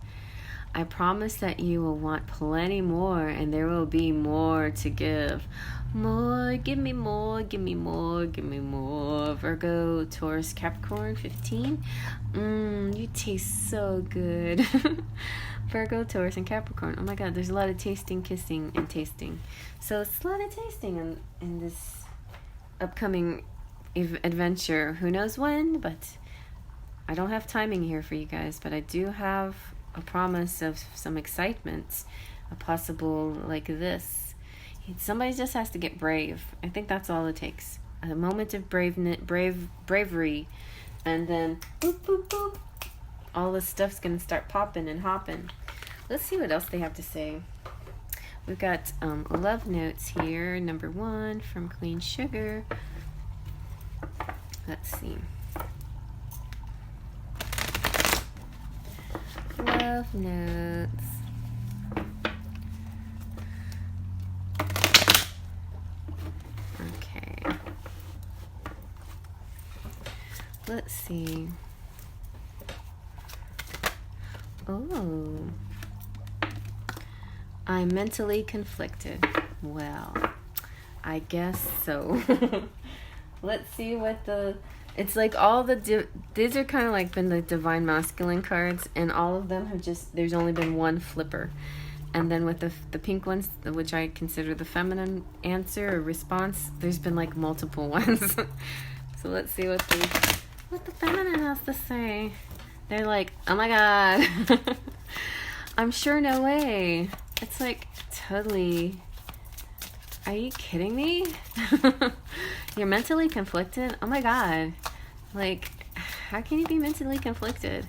I promise that you will want plenty more, and there will be more to give. More, give me more, give me more, give me more. Virgo, Taurus, Capricorn, 15. You taste so good. Virgo, Taurus, and Capricorn. Oh my god, there's a lot of tasting, kissing, and tasting. So it's a lot of tasting in this upcoming adventure. Who knows when, but I don't have timing here for you guys, but I do have a promise of some excitement, a possible like this. Somebody just has to get brave. I think that's all it takes. A moment of bravery, and then boop, boop, boop. All this stuff's gonna start popping and hopping. Let's see what else they have to say. We've got love notes here. Number 1 from Queen Sugar. Let's see. Love notes. Okay. Let's see. Oh. I'm mentally conflicted. Well, I guess so. Let's see what it's like. All these are kind of like been the divine masculine cards, and all of them have there's only been one flipper. And then with the pink ones, which I consider the feminine answer or response, there's been like multiple ones. So let's see what the feminine has to say. They're like, oh my god. I'm sure, no way. It's like, totally. Are you kidding me? You're mentally conflicted? Oh my god. Like, how can you be mentally conflicted?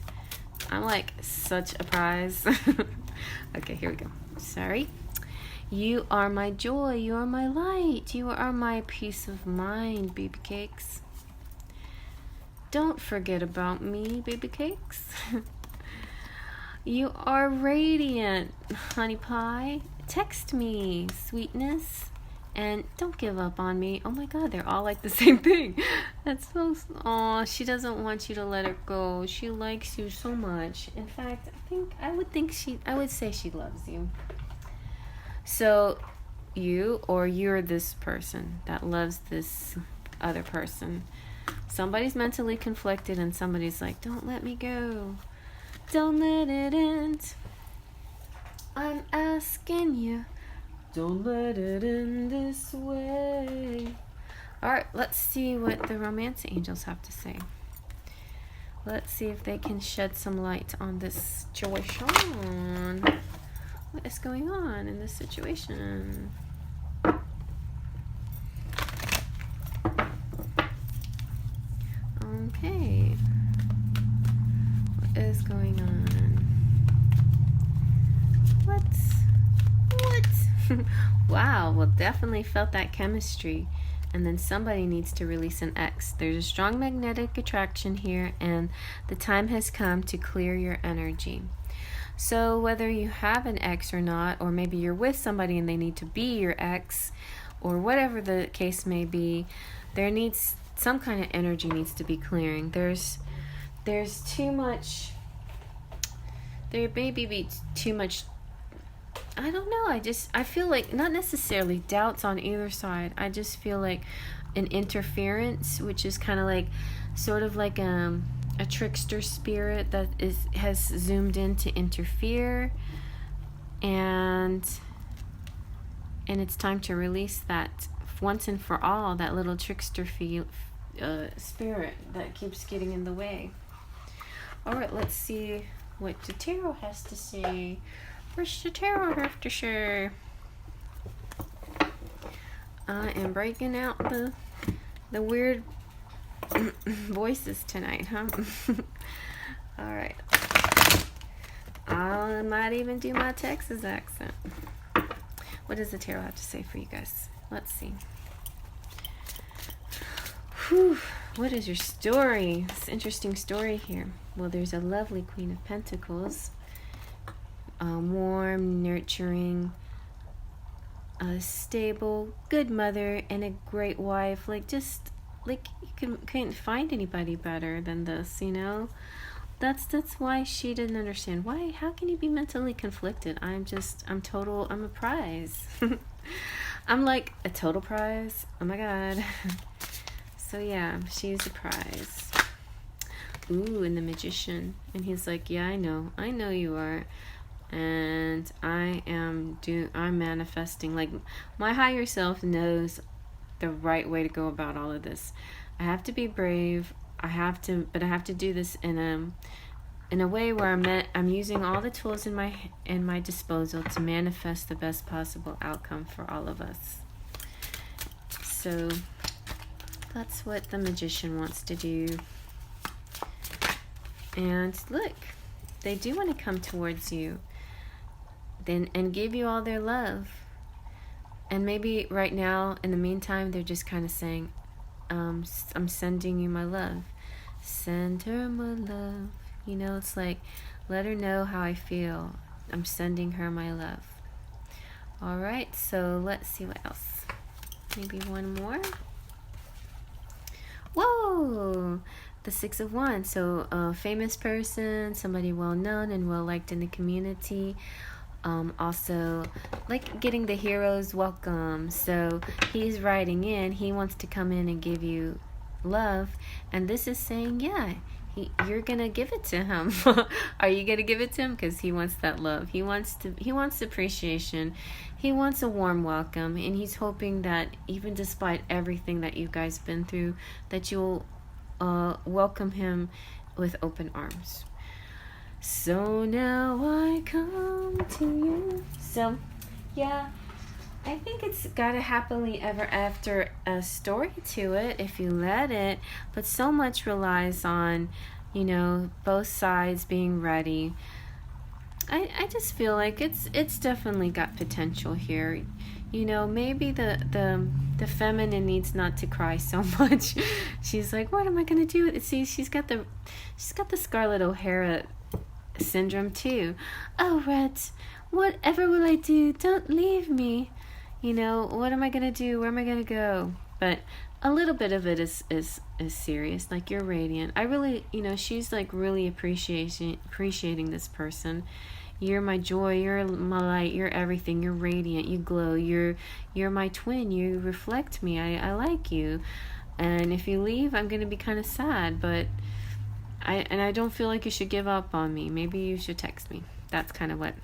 I'm like such a prize. Okay, here we go. Sorry. You are my joy. You are my light. You are my peace of mind, baby cakes. Don't forget about me, baby cakes. You are radiant, honey pie. Text me, sweetness. And don't give up on me. Oh my god, they're all like the same thing. That's so... Aw, she doesn't want you to let her go. She likes you so much. In fact, I would say she loves you. So, you're this person that loves this other person. Somebody's mentally conflicted and somebody's like, don't let me go. Don't let it end. I'm asking you. Don't let it end this way. Alright, let's see what the romance angels have to say. Let's see if they can shed some light on this situation. What is going on in this situation? Okay. What is going on? What? Wow, well, definitely felt that chemistry. and then somebody needs to release an ex. There's a strong magnetic attraction here, and the time has come to clear your energy. So whether you have an ex or not, or maybe you're with somebody and they need to be your ex, or whatever the case may be, there needs some kind of energy needs to be clearing. There's too much. There maybe be too much. I don't know. I feel like not necessarily doubts on either side. I just feel like an interference, which is kind of like, sort of like a trickster spirit that has zoomed in to interfere, and it's time to release that once and for all. That little trickster spirit that keeps getting in the way. All right, let's see what the tarot has to say. What's the tarot have to say? I am breaking out the weird voices tonight, huh? All right. I might even do my Texas accent. What does the tarot have to say for you guys? Let's see. Whew. What is your story? It's an interesting story here. Well, there's a lovely Queen of Pentacles. Warm, nurturing, stable, good mother, and a great wife. Like, just like you couldn't find anybody better than this, you know. That's why she didn't understand. Why? How can you be mentally conflicted? I'm a prize. I'm like a total prize. Oh my God. So yeah, she's a prize. Ooh, and the Magician. And he's like, yeah, I know you are. And I'm manifesting. Like, my higher self knows the right way to go about all of this. I have to be brave. But I have to do this in a way where I'm using all the tools in my disposal to manifest the best possible outcome for all of us. So that's what the Magician wants to do. And look, they do want to come towards you and give you all their love. And maybe right now, in the meantime, they're just kind of saying, I'm sending you my love. Send her my love. You know, it's like, let her know how I feel. I'm sending her my love. All right, so let's see what else. Maybe one more. Whoa! The Six of Wands. So a famous person, somebody well known and well liked in the community. Also, like getting the hero's welcome. So he's writing in. He wants to come in and give you love. And this is saying, yeah, you're going to give it to him. Are you going to give it to him? Because he wants that love. He wants appreciation. He wants a warm welcome. And he's hoping that even despite everything that you guys been through, that you'll welcome him with open arms. So now I come to you. So, yeah, I think it's got a happily ever after story to it if you let it. But so much relies on, you know, both sides being ready. I just feel like it's definitely got potential here. You know, maybe the feminine needs not to cry so much. She's like, what am I gonna do? See, she's got the Scarlett O'Hara syndrome too. Oh, Rhett, whatever will I do? Don't leave me. You know, what am I gonna do? Where am I gonna go? But a little bit of it is serious. Like, you're radiant. I really, you know, she's like really appreciating this person. You're my joy, you're my light, you're everything, you're radiant, you glow, you're my twin, you reflect me, I like you. And if you leave, I'm gonna be kind of sad, but I don't feel like you should give up on me. Maybe you should text me. That's kind of what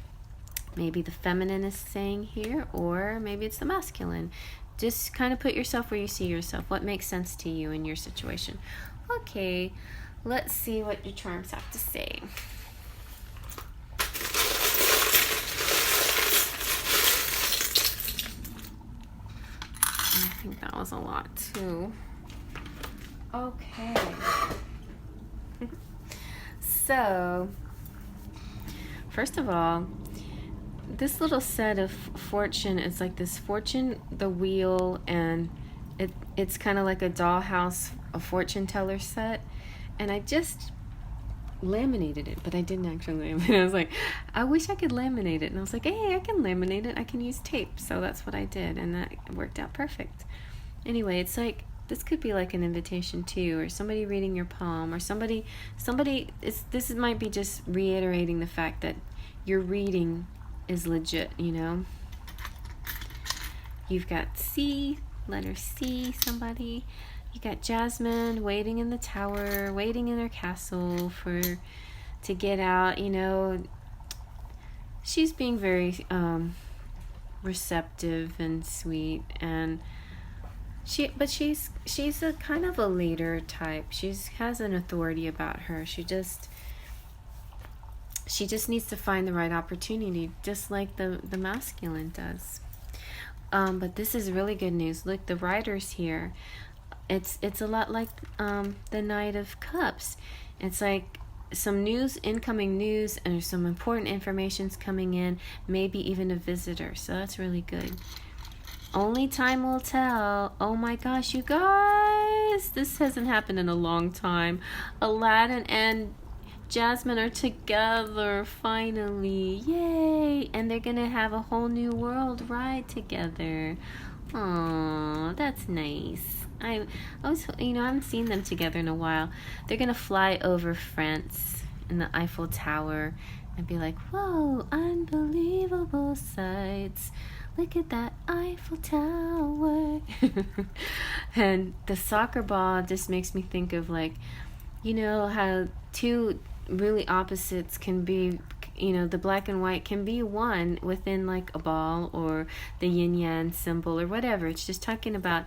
maybe the feminine is saying here, or maybe it's the masculine. Just kind of put yourself where you see yourself. What makes sense to you in your situation? Okay, let's see what your charms have to say. I think that was a lot too. Okay. So, first of all, this little set of fortune is like this fortune, the wheel, and It's kind of like a dollhouse, a fortune teller set, and I just laminated it, but I didn't actually laminate it. I was like, I wish I could laminate it, and I was like, hey, I can laminate it, I can use tape. So that's what I did, and that worked out perfect. Anyway, it's like, this could be like an invitation too, or somebody reading your palm, or somebody this might be just reiterating the fact that your reading is legit, you know. You've got C, letter C, somebody. You got Jasmine waiting in the tower, waiting in her castle to get out, you know. She's being very receptive and sweet, and she's a kind of a leader type. She has an authority about her. She just needs to find the right opportunity, just like the masculine does. But this is really good news. Look, the writers here. It's a lot like the Knight of Cups. It's like some news, incoming news, and some important information's coming in, maybe even a visitor. So that's really good. Only time will tell. Oh my gosh, you guys, this hasn't happened in a long time. Aladdin and Jasmine are together finally. Yay! And they're gonna have a whole new world ride together. Aww, that's nice. I was, you know, I haven't seen them together in a while. They're gonna fly over France in the Eiffel Tower and be like, whoa, unbelievable sights. Look at that Eiffel Tower. And the soccer ball just makes me think of, like, you know, how two really opposites can be, you know, the black and white can be one within like a ball, or the yin yang symbol, or whatever. It's just talking about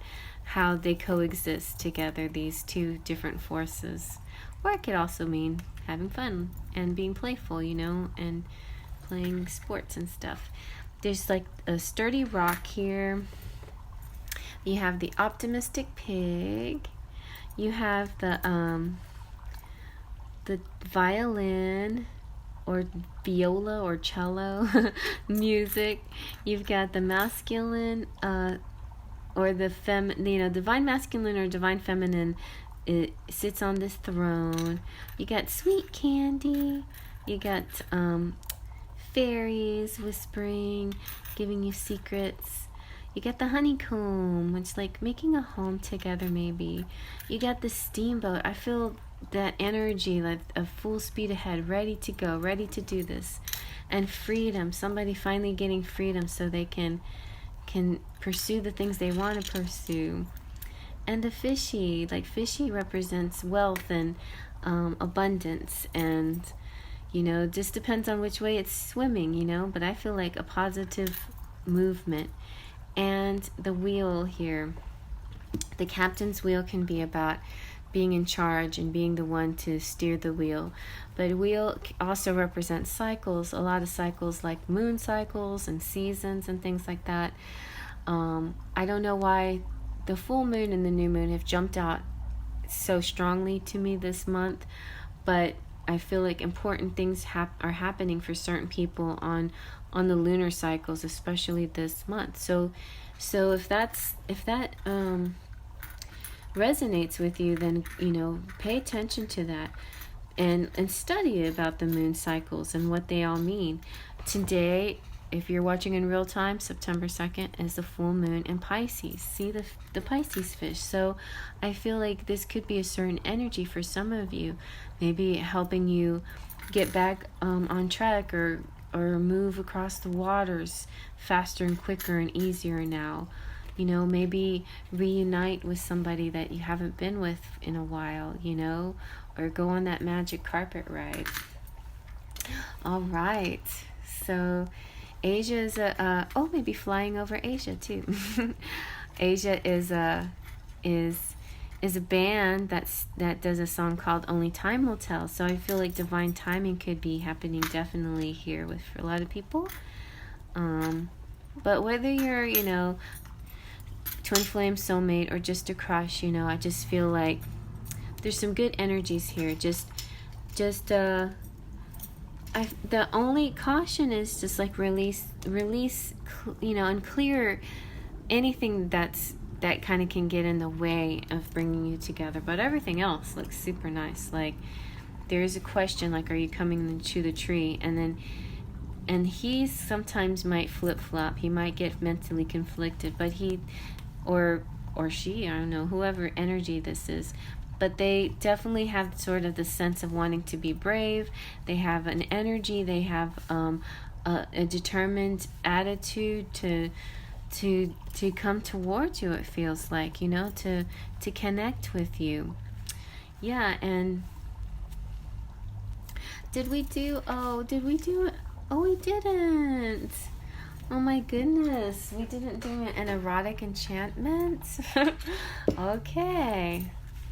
how they coexist together, these two different forces. Or it could also mean having fun and being playful, you know, and playing sports and stuff. There's like a sturdy rock here. You have the optimistic pig. You have the violin or viola or cello music. You've got the masculine or the divine masculine or divine feminine. It sits on this throne. You got sweet candy. You got fairies whispering, giving you secrets. You get the honeycomb, which is like making a home together maybe. You got the steamboat. I feel that energy, like a full speed ahead, ready to go, ready to do this. And freedom, somebody finally getting freedom so they can pursue the things they want to pursue. And the fishy, like fishy represents wealth and abundance, and you know, just depends on which way it's swimming, you know, but I feel like a positive movement. And the wheel here, the captain's wheel can be about being in charge and being the one to steer the wheel. But wheel also represents cycles, a lot of cycles like moon cycles and seasons and things like that. I don't know why the full moon and the new moon have jumped out so strongly to me this month, but I feel like important things are happening for certain people on the lunar cycles, especially this month. So if that resonates with you, then you know, pay attention to that and study about the moon cycles and what they all mean. Today, if you're watching in real time, September 2nd is the full moon in Pisces. See the Pisces fish. So I feel like this could be a certain energy for some of you, maybe helping you get back on track, or move across the waters faster and quicker and easier now. You know, maybe reunite with somebody that you haven't been with in a while, you know, or go on that magic carpet ride. All right. So Asia is maybe flying over Asia too. Asia is a band that does a song called Only Time Will Tell. So I feel like divine timing could be happening definitely here for a lot of people. But whether you're, you know, twin flame, soulmate, or just a crush, you know, I just feel like there's some good energies here. The only caution is just like release, you know, and clear anything that's that kind of can get in the way of bringing you together. But everything else looks super nice. Like, there is a question, like, are you coming to the tree? And he sometimes might flip-flop. He might get mentally conflicted, but he, or she, I don't know, whoever energy this is, but they definitely have sort of the sense of wanting to be brave. They have an energy. They have a determined attitude to come towards you. It feels like, you know, to connect with you. Yeah. And did we do? Oh, we didn't. Oh my goodness, we didn't do an erotic enchantment. Okay,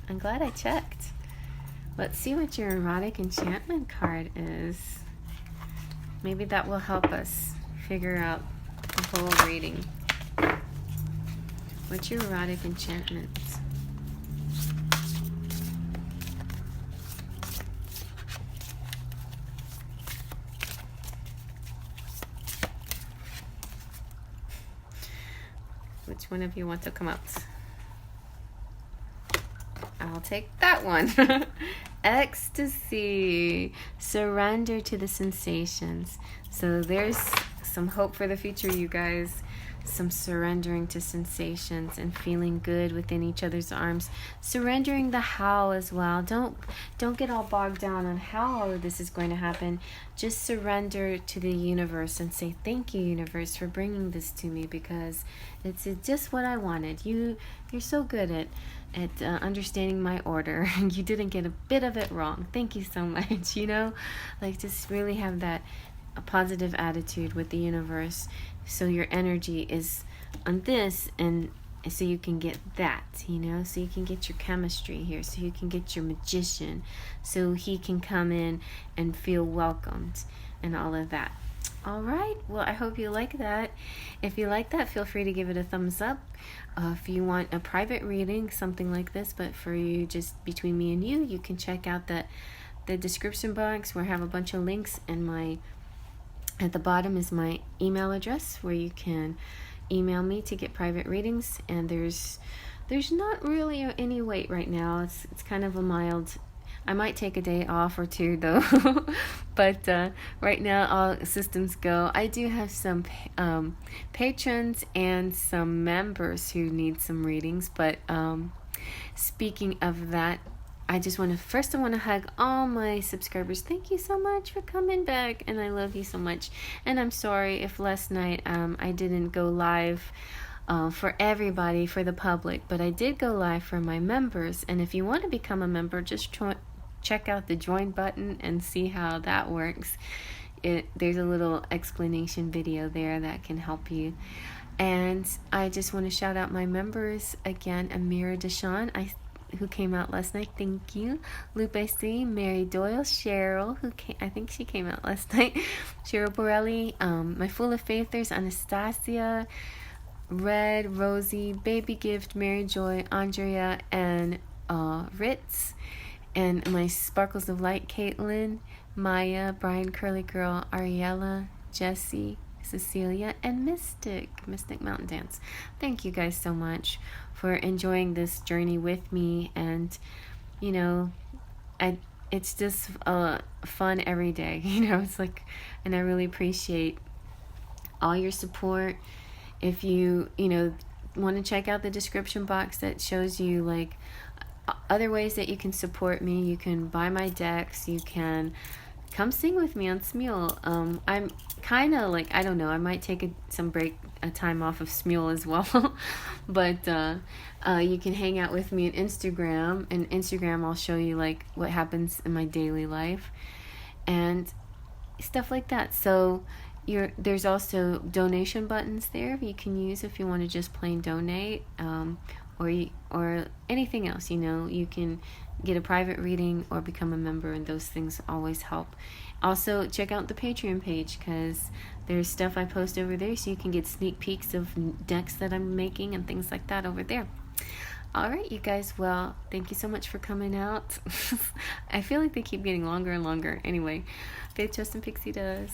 I'm glad I checked. Let's see what your erotic enchantment card is. Maybe that will help us figure out the whole reading. What's your erotic enchantment? Which one of you want to come out? I'll take that one. Ecstasy. Surrender to the sensations. So there's some hope for the future, you guys. Some surrendering to sensations and feeling good within each other's arms. Surrendering the how as well. Don't get all bogged down on how all of this is going to happen. Just surrender to the universe and say, thank you, universe, for bringing this to me, because it's just what I wanted. You're so good at understanding my order. You didn't get a bit of it wrong. Thank you so much. You know, like, just really have that a positive attitude with the universe, so your energy is on this, and so you can get that, you know, so you can get your chemistry here, so you can get your magician, so he can come in and feel welcomed and all of that. All right, well, I hope you like that. If you like that, feel free to give it a thumbs up. If you want a private reading, something like this, but for you, just between me and you can check out the description box, where I have a bunch of links, and at the bottom is my email address, where you can email me to get private readings. And there's not really any wait right now. It's kind of a mild. I might take a day off or two though, but right now all systems go. I do have some patrons and some members who need some readings, but speaking of that, I want to hug all my subscribers. Thank you so much for coming back, and I love you so much. And I'm sorry if last night I didn't go live for everybody, for the public, but I did go live for my members. And if you want to become a member, just check out the join button and see how that works. There's a little explanation video there that can help you. And I just want to shout out my members again. Amira Deshawn, who came out last night, thank you. Lupe C, Mary Doyle, Cheryl, I think she came out last night. Cheryl Borelli, my Full of Faithers, Anastasia, Red, Rosie, Baby Gift, Mary Joy, Andrea, and Ritz, and my Sparkles of Light, Caitlin, Maya, Brian Curly Girl, Ariella, Jessie, Cecilia, and Mystic Mountain Dance. Thank you guys so much for enjoying this journey with me. And you know, it's just fun every day, you know. It's like, and I really appreciate all your support. If you want to check out the description box that shows you like other ways that you can support me, you can buy my decks, you can come sing with me on Smule. I'm kind of like, I don't know, I might take a time off of Smule as well. But you can hang out with me on Instagram. And Instagram, I'll show you like what happens in my daily life and stuff like that. So there's also donation buttons there you can use if you want to just plain donate, or anything else. You can get a private reading or become a member, and those things always help. Also, check out the Patreon page, because there's stuff I post over there, so you can get sneak peeks of decks that I'm making and things like that over there. All right, you guys, well, thank you so much for coming out. I feel like they keep getting longer and longer. Anyway, Faith, Trust, and Pixie Dust.